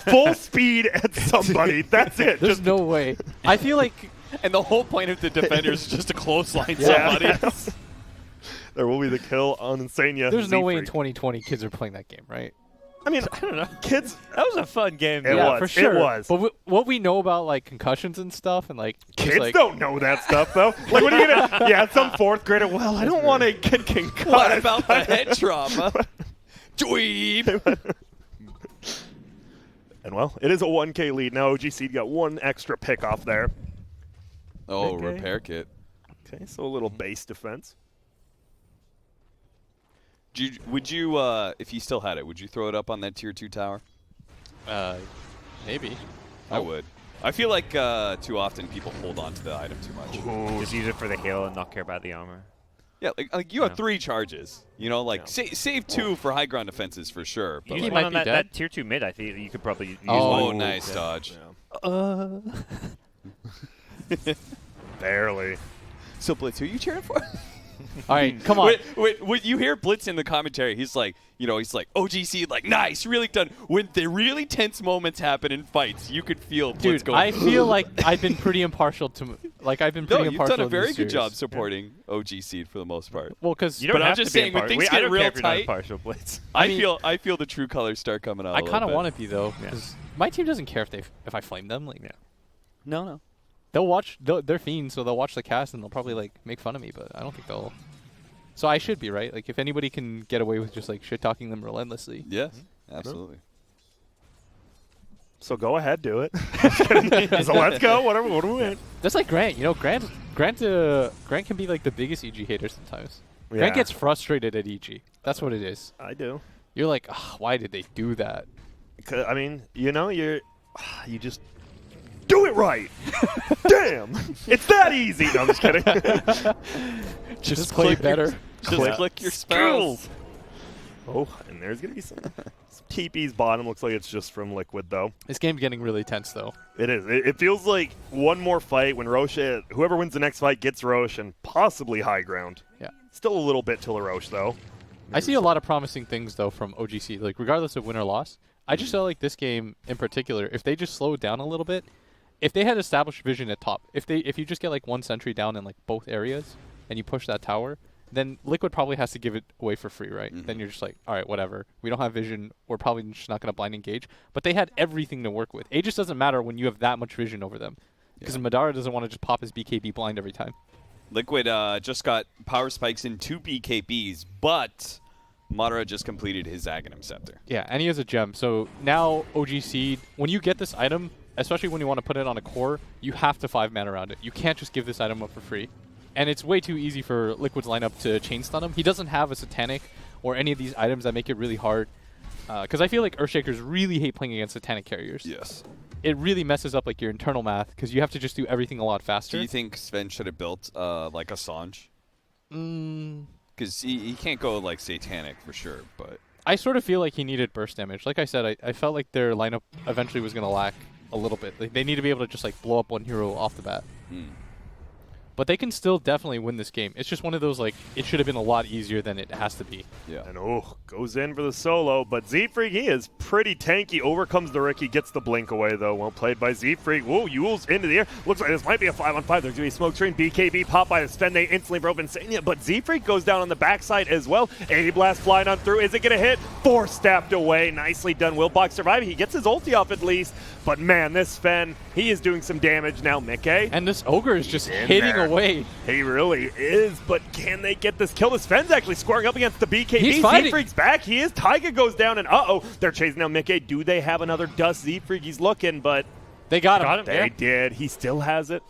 full speed at somebody. That's it. There's Just no way. I feel like And the whole point of the defenders is just to clothesline yeah. somebody. There will be the kill on Insania. there's no way in Z-Freak. 2020 kids are playing that game, right? I mean, I don't know. kids. That was a fun game. It yeah, was. for sure. It was. But what we know about like concussions and stuff, and like just, Kids like, don't know that stuff though. Like when you're gonna, yeah, some fourth grader. Well, I don't want to get concussed. What about the head trauma? Dweeb. And well, it is a 1K lead now. OG.Seed got one extra pick off there. Oh, Okay. repair kit. Okay, so a little base defense. Would you, if you still had it, would you throw it up on that tier 2 tower? maybe. I would. I feel like too often people hold on to the item too much. Just use it for the heal and not care about the armor. Yeah, like you have Yeah. 3 charges. You know, like Yeah. save 2 for high ground defenses for sure. But Use He like, might one on be that, dead. that tier 2 mid. I think you could probably use oh, one. nice dodge. Barely. So Blitz, who are you cheering for? All right, come on. Wait, you hear Blitz in the commentary. He's like, OG.Seed, like, nice, really done. When the really tense moments happen in fights, you could feel Blitz Dude, going. I feel like I've been pretty impartial to I've been no, pretty you've impartial done a in very this good job series. supporting OG.Seed for the most part. Well, because You don't But I'm have just to be saying, when impartial. things I get don't real care if you're not tight- impartial, Blitz. I mean- I feel the true colors start coming out. I kind of want to be though, Yeah. because my team doesn't care if I flame them. Like, No. they'll watch. They're fiends, so they'll watch the cast and they'll probably like make fun of me. But I don't think they'll. So I should be right. Like if anybody can get away with just like shit talking them relentlessly. Yes, absolutely. So go ahead, do it. So let's go. Whatever. What do we win? That's like Grant. You know, Grant can be like the biggest EG hater sometimes. Grant gets frustrated at EG. That's what it is. I do. You're like, why did they do that? I mean, you know, you just do it right. Damn, it's that easy. No, I'm just kidding. Just play better. Just click your spells. Oh, and there's gonna be some TP's bottom. Looks like it's just from Liquid though. This game's getting really tense though. It is. It feels like one more fight when Roshan, whoever wins the next fight gets Roshan, possibly high ground. Yeah. Still a little bit till Roche though. I see a lot of promising things though from OG.Seed. Like regardless of win or loss, I just felt like this game in particular, if they just slow it down a little bit, if they had established vision at top, if you just get like one sentry down in like both areas and you push that tower, then Liquid probably has to give it away for free, right? Then you're just like, all right, whatever. We don't have vision. We're probably just not going to blind engage. But they had everything to work with. It just doesn't matter when you have that much vision over them. Because Madara doesn't want to just pop his BKB blind every time. Liquid just got power spikes in 2 BKBs, but Madara just completed his Aghanim Scepter. Yeah, and he has a gem. So now OG.Seed, when you get this item, especially when you want to put it on a core, you have to 5-man around it. You can't just give this item up for free. And it's way too easy for Liquid's lineup to chain stun him. He doesn't have a Satanic or any of these items that make it really hard. Because I feel like Earthshakers really hate playing against Satanic carriers. Yes. It really messes up like your internal math because you have to just do everything a lot faster. Do you think Sven should have built like a Sanj? Because he can't go like Satanic for sure, but... I sort of feel like he needed burst damage. Like I said, I felt like their lineup eventually was going to lack a little bit. Like, they need to be able to just like blow up one hero off the bat. But they can still definitely win this game. It's just one of those, like, it should have been a lot easier than it has to be. Yeah. And goes in for the solo, but Z-Freak, he is pretty tanky. Overcomes the Ricky, gets the blink away though. Well played by Z-Freak. Whoa, Yule's into the air. Looks like this might be a 5-on-5. There's gonna be a smoke screen. BKB pop by the Sven. They instantly broke Insania, but Z-Freak goes down on the backside as well. A-Blast flying on through. Is it gonna hit? 4-stabbed away. Nicely done. Wilbox surviving. He gets his ulti off at least. But man, this Sven, he is doing some damage now, Mickey. And this Ogre is just In hitting there. away. He really is, but can they get this kill? The Sven's actually scoring up against the BKB. He's fighting. Z-Freak's back. He is. Taiga goes down, and they're chasing down Mickey. Do they have another dust? Z-Freak, he's looking, but They got him. they did. He still has it.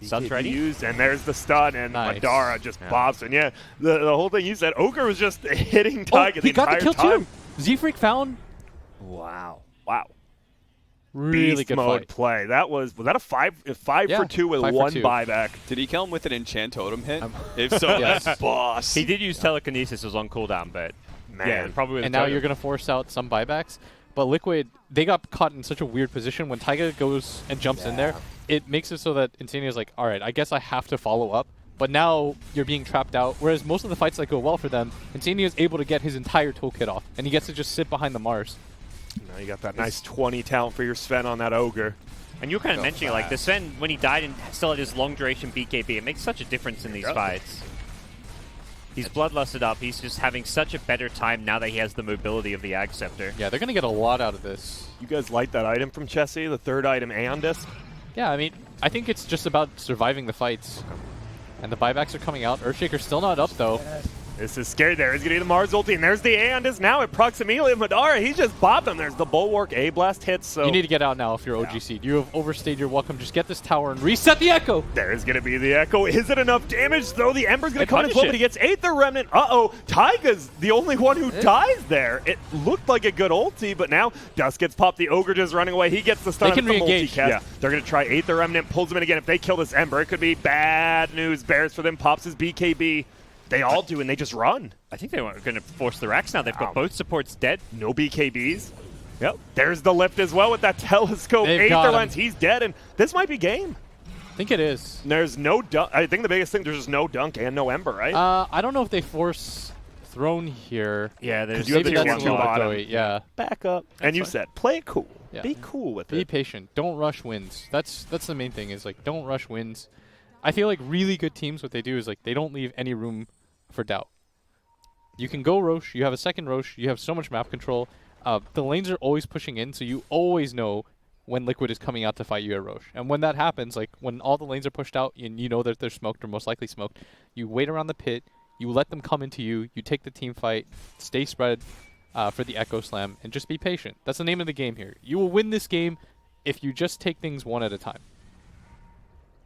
Stun's BKB ready. used, and there's the stun, and Nice. Madara just bops. And yeah, the whole thing you said, Ogre was just hitting Oh, Taiga the he got entire the kill time. too. Z-Freak found Wow. really Beast good mode fight. play. That was that a 5 Yeah, for 2 with 5 for 1 2. buyback? Did he kill him with an enchant totem hit? If so, Yes. that's boss. He did use telekinesis, was on cooldown, but Man. yeah, probably with And a now totem. you're going to force out some buybacks. But Liquid, they got caught in such a weird position. When Taiga goes and jumps in there, it makes it so that Insania's like, all right, I guess I have to follow up. But now you're being trapped out. Whereas most of the fights that go well for them, Insania's able to get his entire toolkit off. And he gets to just sit behind the Mars. Now you got that nice 20 talent for your Sven on that Ogre. And you were kind of Go mentioning, like, the fast. Sven, when he died and still had his long duration BKB, it makes such a difference in these fights. He's bloodlusted up. He's just having such a better time now that he has the mobility of the Ag Scepter. Yeah, they're going to get a lot out of this. You guys like that item from Chessie, the third item, Aeon-Disc? Yeah, I mean, I think it's just about surviving the fights. And the buybacks are coming out. Earthshaker's still not up, though. This is scary. There is going to be the Mars ulti, and there's the Aeon-Disc now at proximity of Madara. He just bopped him. There's the Bulwark. A-Blast hits, so You need to get out now if you're OG.Seed. You have overstayed your welcome. Just get this tower and reset the Echo. there's going to be the Echo. Is it enough damage, though? The Ember's going They to come in punish slow, it. but he gets Aether Remnant. Taiga's the only one who dies there. It looked like a good ulti, but now Dust gets popped. The Ogre just running away. He gets the stun. They can on the re-engage. multicast. Yeah. They're going to try Aether Remnant, pulls him in again. If they kill this Ember, it could be bad news. Bears for them, pops his BKB. They all do, and they just run. I think they were going to force the racks now. They've got both supports dead. No BKBs. Yep. There's the lift as well with that telescope. They've got Aether him. lens. He's dead, and this might be game. I think it is. There's no dunk. I think the biggest thing, there's just no dunk and no Ember, right? I don't know if they force Throne here. Yeah, there's you have Maybe the that's tier a two lot, bottom. though. Yeah. Back up. And you fine. said, play it cool. Yeah. Be cool with Be it. patient. Don't rush wins. That's the main thing is, like, don't rush wins. I feel like really good teams, what they do is, like, they don't leave any room for doubt. You can go Roche. You have a second Roche. You have so much map control. The lanes are always pushing in, so you always know when Liquid is coming out to fight you at Roche. And when that happens, like when all the lanes are pushed out and you know that they're smoked or most likely smoked, you wait around the pit, you let them come into you, you take the team fight, stay spread for the Echo Slam, and just be patient. That's the name of the game here. You will win this game if you just take things one at a time.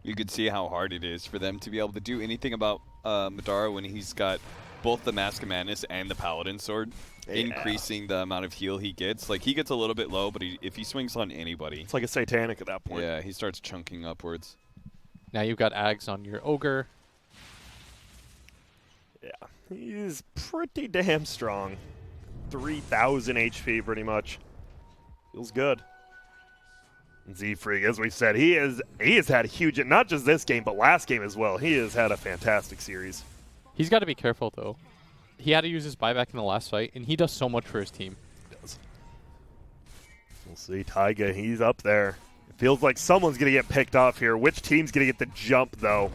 You could see how hard it is for them to be able to do anything about Madara when he's got both the Mask of Madness and the Paladin Sword, increasing the amount of heal he gets. Like, he gets a little bit low, but if he swings on anybody... It's like a Satanic at that point. Yeah, he starts chunking upwards. Now you've got Ags on your Ogre. Yeah, he's pretty damn strong. 3,000 HP pretty much. Feels good. And Z-Freak, as we said, he has had a huge, not just this game, but last game as well. He has had a fantastic series. He's got to be careful, though. He had to use his buyback in the last fight, and he does so much for his team. He does. We'll see. Taiga, he's up there. It feels like someone's going to get picked off here. Which team's going to get the jump, though?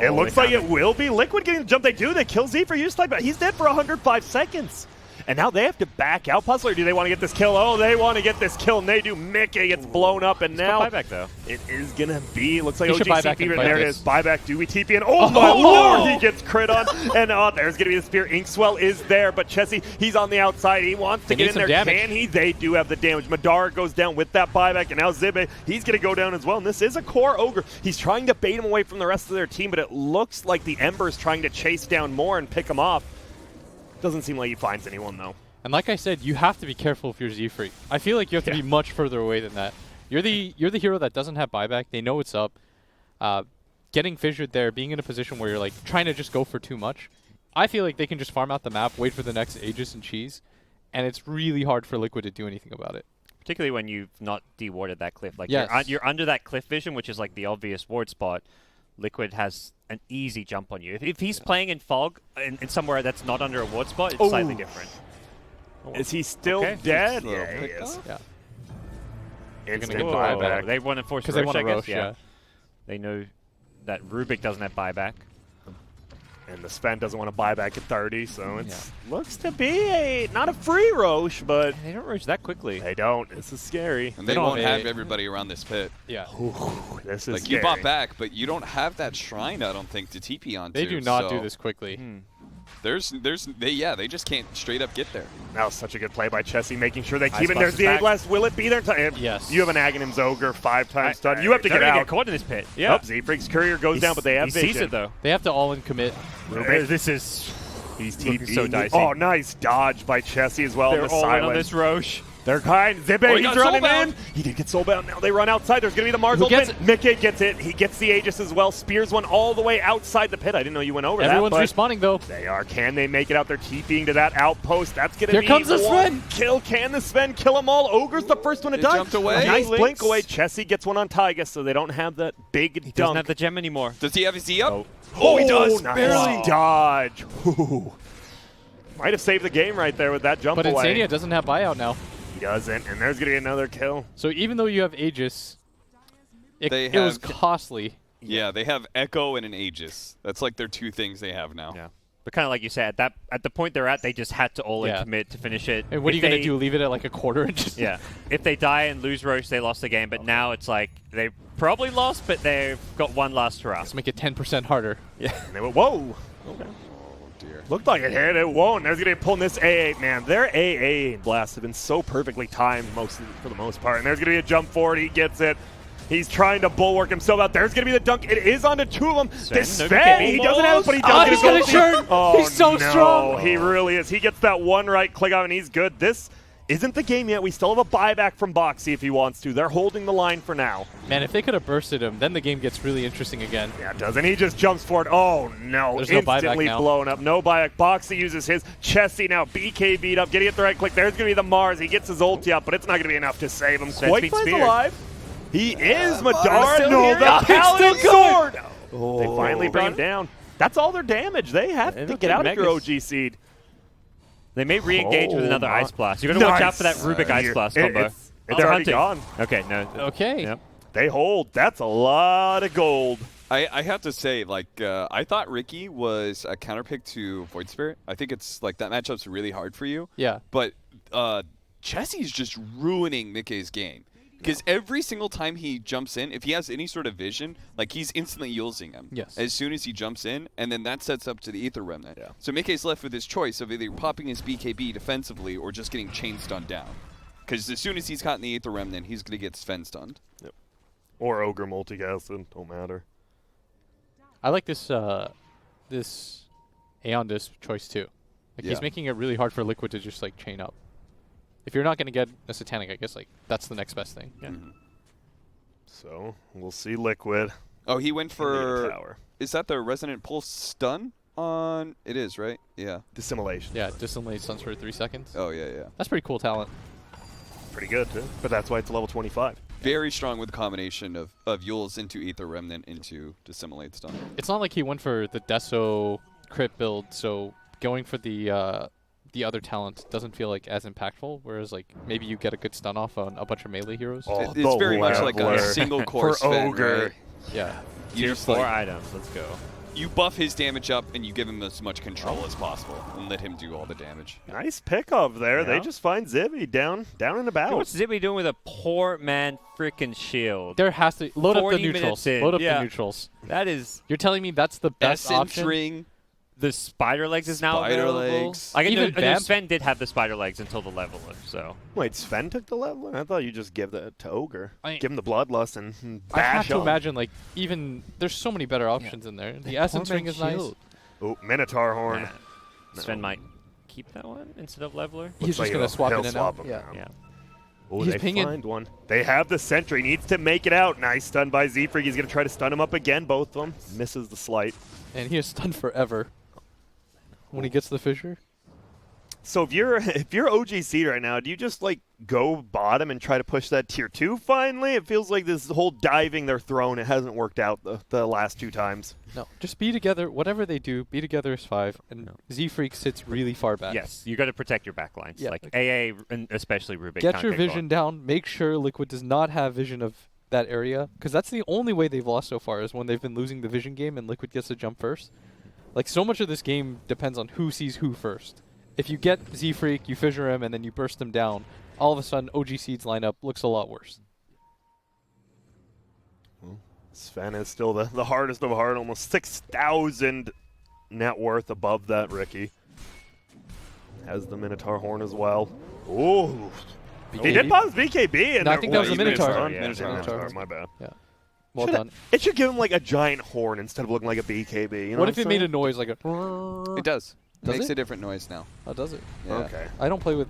It looks like it will be Liquid getting the jump. They do. They kill Z for use, but he's dead for 105 seconds. And now they have to back out. Puzzler, do they want to get this kill? Oh, they want to get this kill, and they do. Mickey gets blown up, and now buyback, though. It is going to be, looks like He should buy OG.Seed back and fever. fight There it this. is. Buyback. Do we TP in? Oh, my lord, he gets crit on. And there's going to be the spear. Inkswell is there, but Chessie, he's on the outside. He wants to They get need in some there. damage. Can he? They do have the damage. Madara goes down with that buyback, and now Zibe, he's going to go down as well. And this is a core Ogre. He's trying to bait him away from the rest of their team, but it looks like the Ember's trying to chase down more and pick him off. Doesn't seem like he finds anyone, though. And like I said, you have to be careful if you're Z-Freak. I feel like you have to be much further away than that. You're the hero that doesn't have buyback. They know it's up. Getting fissured there, being in a position where you're like trying to just go for too much. I feel like they can just farm out the map, wait for the next Aegis and Cheese, and it's really hard for Liquid to do anything about it. Particularly when you've not dewarded that cliff. Like Yes. you're under that cliff vision, which is like the obvious ward spot. Liquid has an easy jump on you. If he's playing in fog in somewhere that's not under a ward spot, it's slightly different. Is he still Okay. dead? He's Yeah, he picked is. up. Yeah. Instant get buyback. buyback. They want to force Because they Roche, want I to guess. Roche, yeah. They know that Rubik doesn't have buyback. And the Sven doesn't want to buy back at 30, so it looks to be not a free Roche, but They don't Roche that quickly. they don't. This is scary. And they don't- won't have everybody around this pit. Yeah. This is Like, scary. you bought back, but you don't have that shrine, I don't think, to TP onto. They do not so do this quickly. They just can't straight up get there. That was such a good play by Chessie, making sure they keep it. Ice There's Blast the is back. A-Blast. Will it be there in time? Yes. You have an Aghanim's Ogre 5 times done. You have to They're get gonna out. get caught in this pit. Oh, Z-Freak's courier goes down, but they have he sees vision. it though. They have to all in commit. Rubik. This is He's looking TPing. so dicey. Oh, nice dodge by Chessie as well. They're on the all in silent. on this Roche. They're kind. Zibe, he he's got running soulbound. in. He did get soulbound. Now they run outside. There's going to be the Mars Who open. gets Mickey gets it. He gets the Aegis as well. Spears one all the way outside the pit. I didn't know you went over Everyone's that. respawning, though. They are. Can they make it out? They're TPing to that outpost. That's going to Here be comes the one Sven. kill. Can the Sven kill them all? Ogre's the first one to They die. jumped away. A nice Links. blink away. Chessie gets one on Taiga, so they don't have that big He doesn't dunk. have the gem anymore. Does he have his E up? Oh, he does. Nice Barely. dodge. Ooh. Might have saved the game right there with that jump But away. Insania doesn't have buyout now. He doesn't, and there's going to be another kill. So even though you have Aegis, They it was have- costly. Yeah, they have Echo and an Aegis. That's like their two things they have now. Yeah. But kind of like you said, at the point they're at, they just had to all in Yeah. commit to finish it. And what are If you going to they- do? Leave it at like a quarter and just... Yeah. If they die and lose Roche, they lost the game. But now it's like they probably lost, but they've got one last hurrah. Let's make it 10% harder. And they went, whoa. Okay. Oh dear. Looked like it hit. It won't. There's going to be pulling this AA. Man, their AA blasts have been so perfectly timed for the most part. And there's going to be a jump forward. He gets it. He's trying to bulwark himself out. There's going to be the dunk. It is onto two of them. This no Sven, kidding. he doesn't have it, but he does Oh, get he's his gonna ulti. turn. Oh, He's so no. strong. He really is. He gets that one right click out, and he's good. This isn't the game yet. We still have a buyback from Boxy if he wants to. They're holding the line for now. Man, if they could have bursted him, then the game gets really interesting again. Yeah, it does. And he just jumps forward. Oh, no. There's no buyback Instantly now. blown up. No buyback. Boxy uses his. Chessie now. BKB'd up. Getting it the right click. There's going to be the Mars. He gets his ulti up, but it's not going to be enough to save him. Sven's Quite being Fly's speared. alive. He is Mars Madara. still No, here. the Yeah, he's Paladin still sword. Oh. They finally bring him down. That's all their damage. They have to look get like out of your Megas. OG.Seed. They may re-engage with Oh another my- Ice Blast. You're going to watch out for that Nice. Rubik Ice Blast It- combo. It's They're already hunting. gone. Okay, no. Okay. Yep. They hold. That's a lot of gold. I have to say, like, I thought Ricky was a counterpick to Void Spirit. I think it's like that matchup's really hard for you. Yeah. But Chessie's just ruining Mickey's game. Because every single time he jumps in, if he has any sort of vision, like he's instantly using him. Yes. As soon as he jumps in, and then that sets up to the Aether Remnant. Yeah. So Mickey's left with his choice of either popping his BKB defensively or just getting chain stunned down. Because as soon as he's caught in the Aether Remnant, he's going to get Sven stunned. Yep. Or Ogre multicasted, don't matter. I like this this Aeon's choice too. Like Yeah. he's making it really hard for Liquid to just like chain up. If you're not going to get a Satanic, I guess like that's the next best thing. Yeah. Mhm. So we'll see Liquid. Oh, he went in the for... tower. Is that the Resonant Pulse stun on... It is, right? Yeah. Dissimulation. Yeah, dissimulate stuns for 3 seconds. Oh, yeah, yeah. That's pretty cool talent. Pretty good, too. But that's why it's level 25. Very strong with the combination of Yules into Aether Remnant into Dissimulate stun. It's not like he went for the Deso crit build, so going for the other talent doesn't feel like as impactful. Whereas like maybe you get a good stun off on a bunch of melee heroes. Oh, It's the very much like a Leveler. single core For Sven, Ogre. right? Yeah. You Tier just 4 like, items. Let's go. you buff his damage up and you give him as much control as possible and let him do all the damage. Nice pickup there. They Yeah. just find Zibby down and about. Hey, what's Zibby doing with a poor man freaking shield? There has to load up the 40 neutrals. minutes in, Load up yeah. the neutrals. That is You're telling me that's the best option? Entering the spider legs is now Spider available. legs. Like Even I know Vamp? Sven did have the spider legs until the leveler, so Wait, Sven took the leveler? I thought you just give that to Ogre. I- Give him the Bloodlust and I have bash to him. imagine like even there's so many better options in there. The Essence Ring is nice. Oh, Minotaur Horn. Nah. No. Sven might keep that one instead of leveler. He's Looks just like gonna swap he'll in and swap out. him Yeah. now. Yeah. Oh, He's they pinging. find one. They have the sentry. Needs to make it out. Nice stun by Zfreak. He's going to try to stun him up again, both of them. Misses the slight. And he is stunned forever when he gets the fissure. So if you're OG.Seed right now, do you just like go bottom and try to push that tier 2 finally? It feels like this whole diving their throne, it hasn't worked out the last 2 times. No, just be together. Whatever they do, be together is 5. And Z-Freak sits really far back. Yes, you got to protect your backlines. Yeah. Like AA and especially Rubik. Get can't your get vision down. Make sure Liquid does not have vision of that area, because that's the only way they've lost so far is when they've been losing the vision game and Liquid gets to jump first. Like so much of this game depends on who sees who first. If you get Z-Freak, you fissure him, and then you burst him down, all of a sudden OG.Seed's lineup looks a lot worse. Sven is still the hardest of hard, almost 6,000 net worth above that Ricky. Has the Minotaur Horn as well. Ooh. He did pop his BKB. And No, I think that was the the Minotaur. Minotaur, my bad. Yeah. Well Shoulda- done. It should give him like a giant horn instead of looking like a BKB. You know What if I'm it made a saying? noise like a... It does. It Does makes it? a different noise now. Oh, does it? Yeah. Okay. I don't play with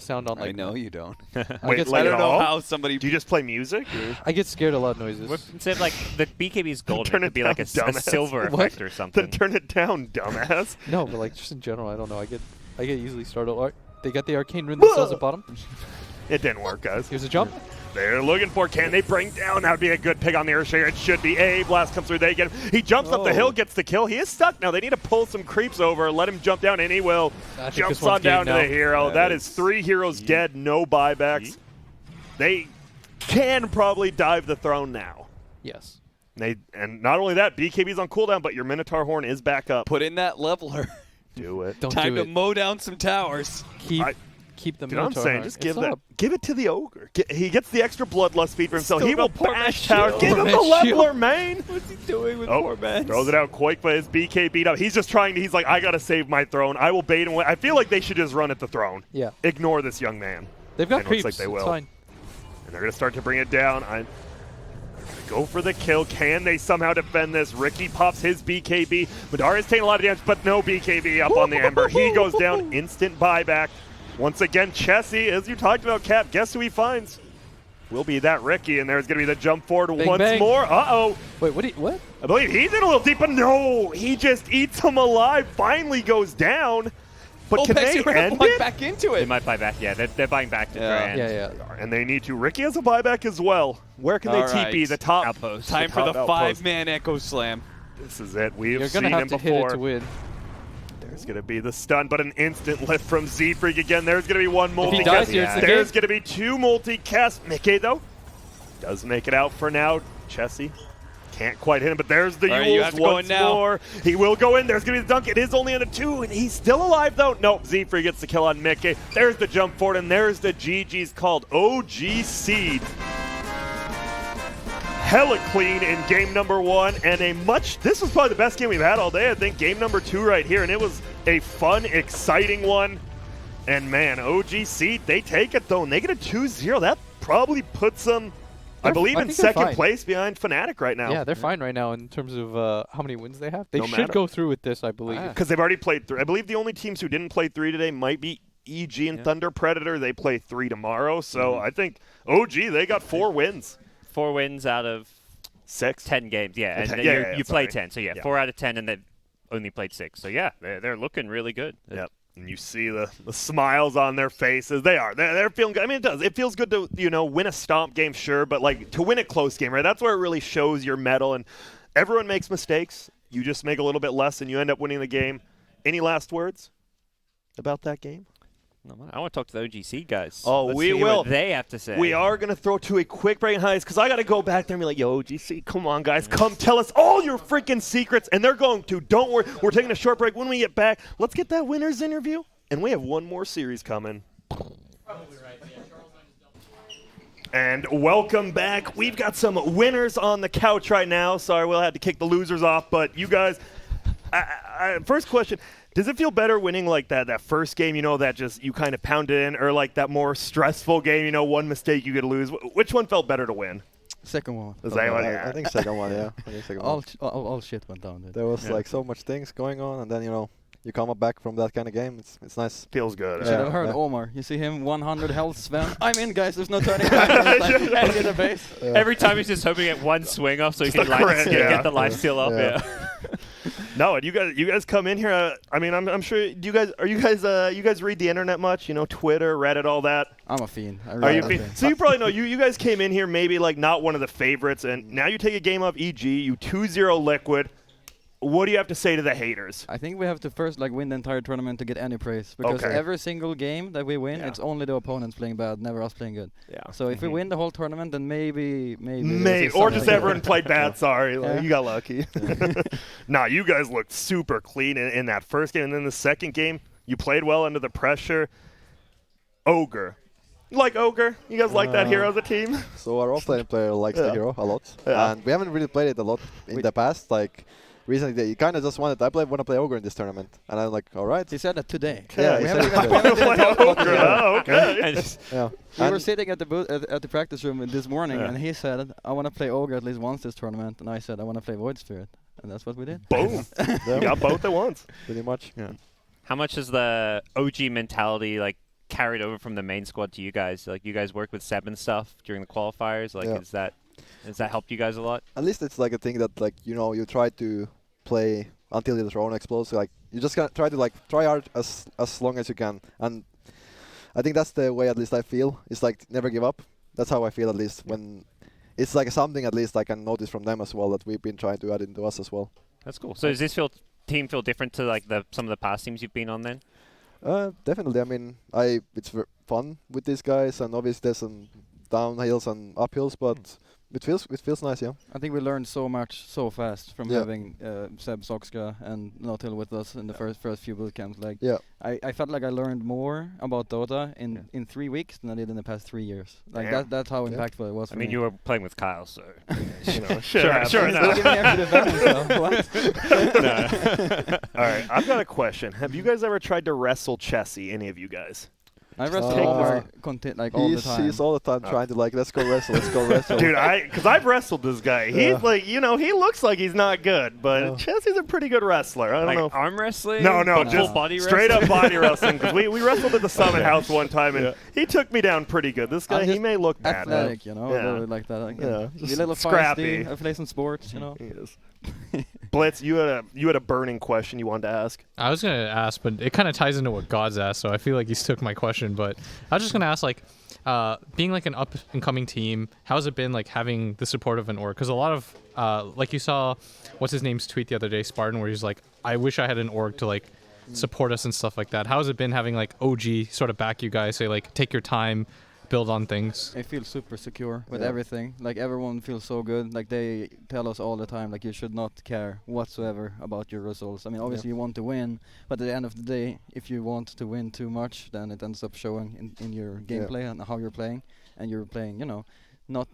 sound on like... I know you don't. Wait, get like I don't at know all? how somebody... Do you just play music? or- I get scared of loud noises. What, instead of like the BKB's golden, Turn it it could be like a, down, a dumbass. silver What? effect or something. Then turn it down, dumbass. No, but like just in general, I don't know. I get easily startled. All right, they got the arcane rune themselves at bottom. It didn't work, guys. Here's a jump. They're looking for, can they bring down? That would be a good pick on the Earthshaker. It should be a blast comes through. They get him. He jumps up the hill, gets the kill. He is stuck now. They need to pull some creeps over, let him jump down, and he will. I think Jumps this one's on down to game the now. hero. That is 3 heroes dead, no buybacks. They can probably dive the throne now. Yes. And not only that, BKB's on cooldown, but your Minotaur Horn is back up. Put in that leveler. Do it. Don't Time do to it. mow down some towers. Keep the Dude, I'm Minotaur saying, heart. just It's give not that. Give it to the ogre. He gets the extra bloodlust feed for himself. Still He will got poor bash man's tower. shield. Give him Poor the man's shield. leveler, main. What's he doing with Oh, poor man? throws it out quick, but his BK beat up. He's just trying to. He's like, I gotta save my throne. I will bait him away. I feel like they should just run at the throne. Yeah. Ignore this young man. They've got And it looks creeps. like they will. It's fine. And they're gonna start to bring it down. I'm gonna go for the kill. Can they somehow defend this? Ricky pops his BKB. Madara's taking a lot of damage, but no BKB up on the Ember. He goes down. Instant buyback. Once again, Chessie, as you talked about, Cap, guess who he finds? Will be that Ricky, and there's going to be the jump forward Bang, once bang. more. Uh-oh. Wait, what? I believe he's in a little deep, but no, he just eats him alive, finally goes down. But can they end it? back into They it. might buy back. Yeah, they're buying back to Yeah. Grand. Yeah. And they need to. Ricky has a buyback as well. Where can they All TP? right. The top. Outpost. Time for the top outpost. 5-man Echo Slam. This is it. We You're have gonna seen have him to hit it before. to win. There's going to be the stun, but an instant lift from Z-Freak again. There's going to be one If multi he dies here, it's the There's game. going to be 2 multi-cast. Mickey, though, does make it out for now. Chessie can't quite hit him, but there's the All right, you have Yules to go once in now. more. He will go in. There's going to be the dunk. It is only on a 2, and he's still alive, though. Nope, Z-Freak gets the kill on Mickey. There's the jump forward, and there's the GG's called OG.Seed. hella clean in game number 1, and this was probably the best game we've had all day. I think game number 2 right here, and it was a fun, exciting one. And man, OG.Seed, they take it though, and they get a 2-0. That probably puts them, I believe, in second place behind Fnatic right now. Yeah, they're fine right now in terms of how many wins they have. They No should matter. go through with this, I believe. Because they've already played 3. I believe the only teams who didn't play 3 today might be EG and Thunder Predator. They play 3 tomorrow. So I think OG, they got 4 wins. 4 wins out of 6? 10 games, yeah. And you sorry. play 10, so 4 out of 10, and they've only played 6. So yeah, they're looking really good. Yep. And you see the smiles on their faces. They're feeling good. I mean, it feels good to, win a stomp game, sure, but like to win a close game, right? That's where it really shows your mettle. And everyone makes mistakes. You just make a little bit less and you end up winning the game. Any last words about that game? No, I want to talk to the OG.Seed guys. Oh, Let's we see will. What they have to say. We are going to throw to a quick break in highs because I got to go back there and be like, yo, OG.Seed, come on, guys. Come tell us all your freaking secrets. And they're going to. Don't worry. We're taking a short break. When we get back, let's get that winner's interview. And we have one more series coming. And welcome back. We've got some winners on the couch right now. Sorry, we'll have to kick the losers off. But you guys, first question. Does it feel better winning like that first game, that just you kind of pounded in, or like that more stressful game, one mistake you could lose? Which one felt better to win? Second one. I think second one, yeah. I think second one. All shit went down. Dude. There was like so much things going on, and then you come back from that kind of game. It's nice. Feels good. You should have heard Omar. You see him 100 health, Sven. I'm in, guys. There's no turning back. In the base. Every time he's just hoping at one swing off so he can get the life steal off. Yeah. No, and you guys come in here. I mean, I'm sure. You guys read the internet much? Twitter, Reddit, all that. I'm a fiend. Are you a fiend? So you probably know. You guys came in here maybe like not one of the favorites, and now you take a game off EG. You 2-0 Liquid. What do you have to say to the haters? I think we have to first win the entire tournament to get any praise, because every single game that we win, it's only the opponents playing bad, never us playing good. Yeah. So if we win the whole tournament, then maybe or just everyone played bad. Sorry, you got lucky. Yeah. Nah, you guys looked super clean in that first game, and then the second game, you played well under the pressure. Ogre. You like Ogre? You guys like that hero as a team? So our offlane player likes the hero a lot, and we haven't really played it a lot in the past. Recently, he kind of just wanted. I want to play Ogre in this tournament, and I'm like, all right. He said that today. Yeah, we he haven't said even talked about Ogre. Oh, okay. Yeah. We were sitting at the practice room this morning, and he said, I want to play Ogre at least once this tournament, and I said, I want to play Void Spirit, and that's what we did. Boom. You got both at once. Pretty much. Yeah. How much is the OG mentality carried over from the main squad to you guys? You guys work with Seb and stuff during the qualifiers. Has that helped you guys a lot? At least it's a thing that you try to play until the drone explodes. You just try to try hard as long as you can, and I think that's the way at least I feel. It's never give up. That's how I feel, at least when it's something at least I can notice from them as well, that we've been trying to add into us as well. That's cool. So does this team feel different to some of the past teams you've been on then? Definitely. I mean, it's fun with these guys, and obviously there's some downhills and uphills, but it feels nice, yeah. I think we learned so much so fast from having Seb Sokska and Notil with us in the first few boot camps. I felt like I learned more about Dota in 3 weeks than I did in the past 3 years. That's how impactful it was for me. You were playing with Kyle, so sure. No. Give me extra advantage, No. All right, I've got a question. Have you guys ever tried to wrestle Chessie? Any of you guys? I wrestle all the time. He's all the time trying to let's go wrestle, let's go wrestle. Dude, because I've wrestled this guy. He's he looks like he's not good, but Chessie's a pretty good wrestler. I don't know. Arm wrestling? No, just just body straight wrestling? up body wrestling. Because we wrestled at the Summit House one time, and he took me down pretty good. This guy, he may look bad. Athletic, really like that. Be a little scrappy. feisty. I play some sports, He is. Blitz, you had a burning question you wanted to ask. I was gonna ask, but it kind of ties into what God's asked, so I feel like he's took my question. But I was just gonna ask, being an up and coming team, how's it been having the support of an org? Because a lot of you saw what's his name's tweet the other day, Spartan, where he's like, I wish I had an org to support us and stuff like that. How's it been having OG sort of back you guys, say take your time, build on things? I feel super secure with everything. Everyone feels so good. They tell us all the time, you should not care whatsoever about your results. I mean, obviously you want to win, but at the end of the day, if you want to win too much, then it ends up showing in your gameplay and how you're playing. And you're playing, not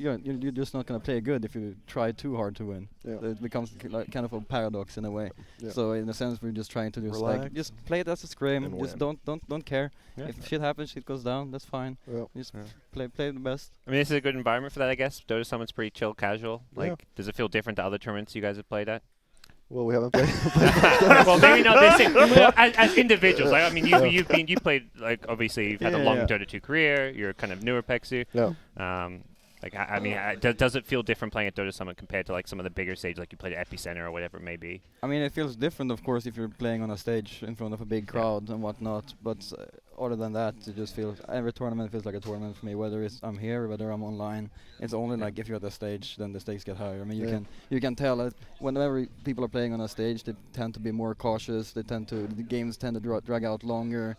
you're just not gonna play good if you try too hard to win. Yeah. It becomes like kind of a paradox in a way. Yeah. So in a sense, we're just trying to just Relax just play it as a scrim. and Just win. don't care. Yeah. If shit happens, shit goes down. That's fine. Yeah. Just Yeah. play the best. I mean, this is a good environment for that, I guess. Dota Summit's pretty chill, casual. Like, Yeah. does it feel different to other tournaments you guys have played at? Well, we haven't played. Well, maybe not this thing. Well, as individuals, like, I mean, you played, like, obviously you've had a Yeah, long yeah. Dota 2 career. You're kind of newer Pexu. Yeah. Like, I mean, does it feel different playing at Dota Summit compared to like some of the bigger stages, like you played at Epicenter or whatever it may be? I mean, it feels different, of course, if you're playing on a stage in front of a big crowd and whatnot. But other than that, it just feels every tournament feels like a tournament for me. Whether I'm here, whether I'm online, it's only like if you're at the stage, then the stakes get higher. I mean, you can tell that whenever people are playing on a stage, they tend to be more cautious. The games tend to drag out longer,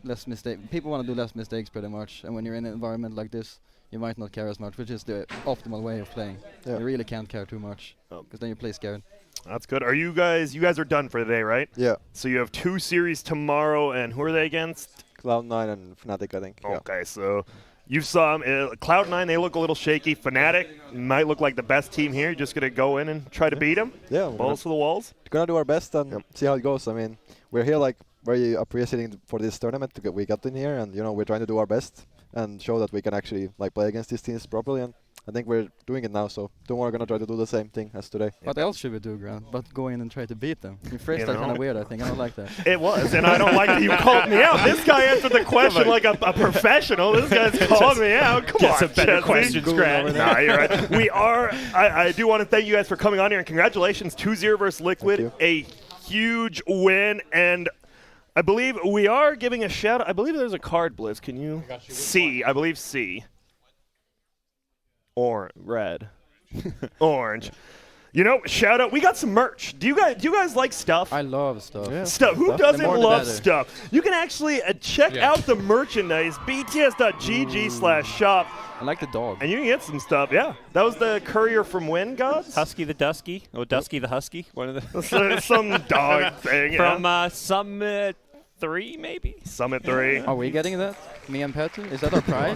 less mistake. People want to do less mistakes, pretty much. And when you're in an environment like this, you might not care as much, which is the optimal way of playing. Yeah. You really can't care too much, Oh. because then you play scared. That's good. Are you guys are done for the day, right? Yeah. So you have 2 series tomorrow, and who are they against? Cloud9 and Fnatic, I think. Yeah. Okay, so you saw them. Cloud9, they look a little shaky. Fnatic might look like the best team here. You're just going to go in and try to beat them? Yeah. We're Balls to the walls? gonna do our best and Yep. see how it goes. I mean, we're here like very appreciating for this tournament we got in here, and we're trying to do our best and show that we can actually like play against these teams properly. And I think we're doing it now. So tomorrow we're gonna try to do the same thing as today. What else should we do, Grant? But go in and try to beat them. You phrased that kind know? of weird, I think. I don't like that. It was, and I don't like that you called me out. This guy answered the question like a professional. This guy's calling me out. Come Get on, some better Chesney. questions, Grant. Nah, you're right. We are. I do want to thank you guys for coming on here, and congratulations, 2-0 versus Liquid. Thank A huge win, and I believe we are giving a shout out. I believe there's a card, Blizz. Can you see? I believe C. Red. Orange. Shout out. We got some merch. Do you guys like stuff? I love stuff. Yeah. Stuff. Who Stuff. The doesn't more the love better. stuff? You can actually check out the merchandise, bts.gg/shop, I like the dog. and you can get some stuff. Yeah, that was the courier from Win Gods. Husky the Dusky, or Dusky the Husky, one of the Some dog thing. from Yeah. Summit 3, maybe. Summit 3. Are we getting that? Me and Petr? Is that our prize?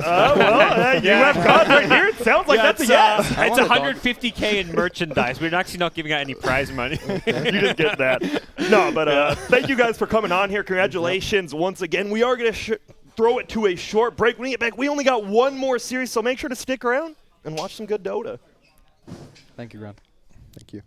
You have cards right here. It sounds like that's a yes. I It's want a dog. 150K in merchandise. We're actually not giving out any prize money. You didn't get that. No, but thank you guys for coming on here. Congratulations once again. We are going to throw it to a short break. When we get back, we only got one more series, so make sure to stick around and watch some good Dota. Thank you, Grant. Thank you.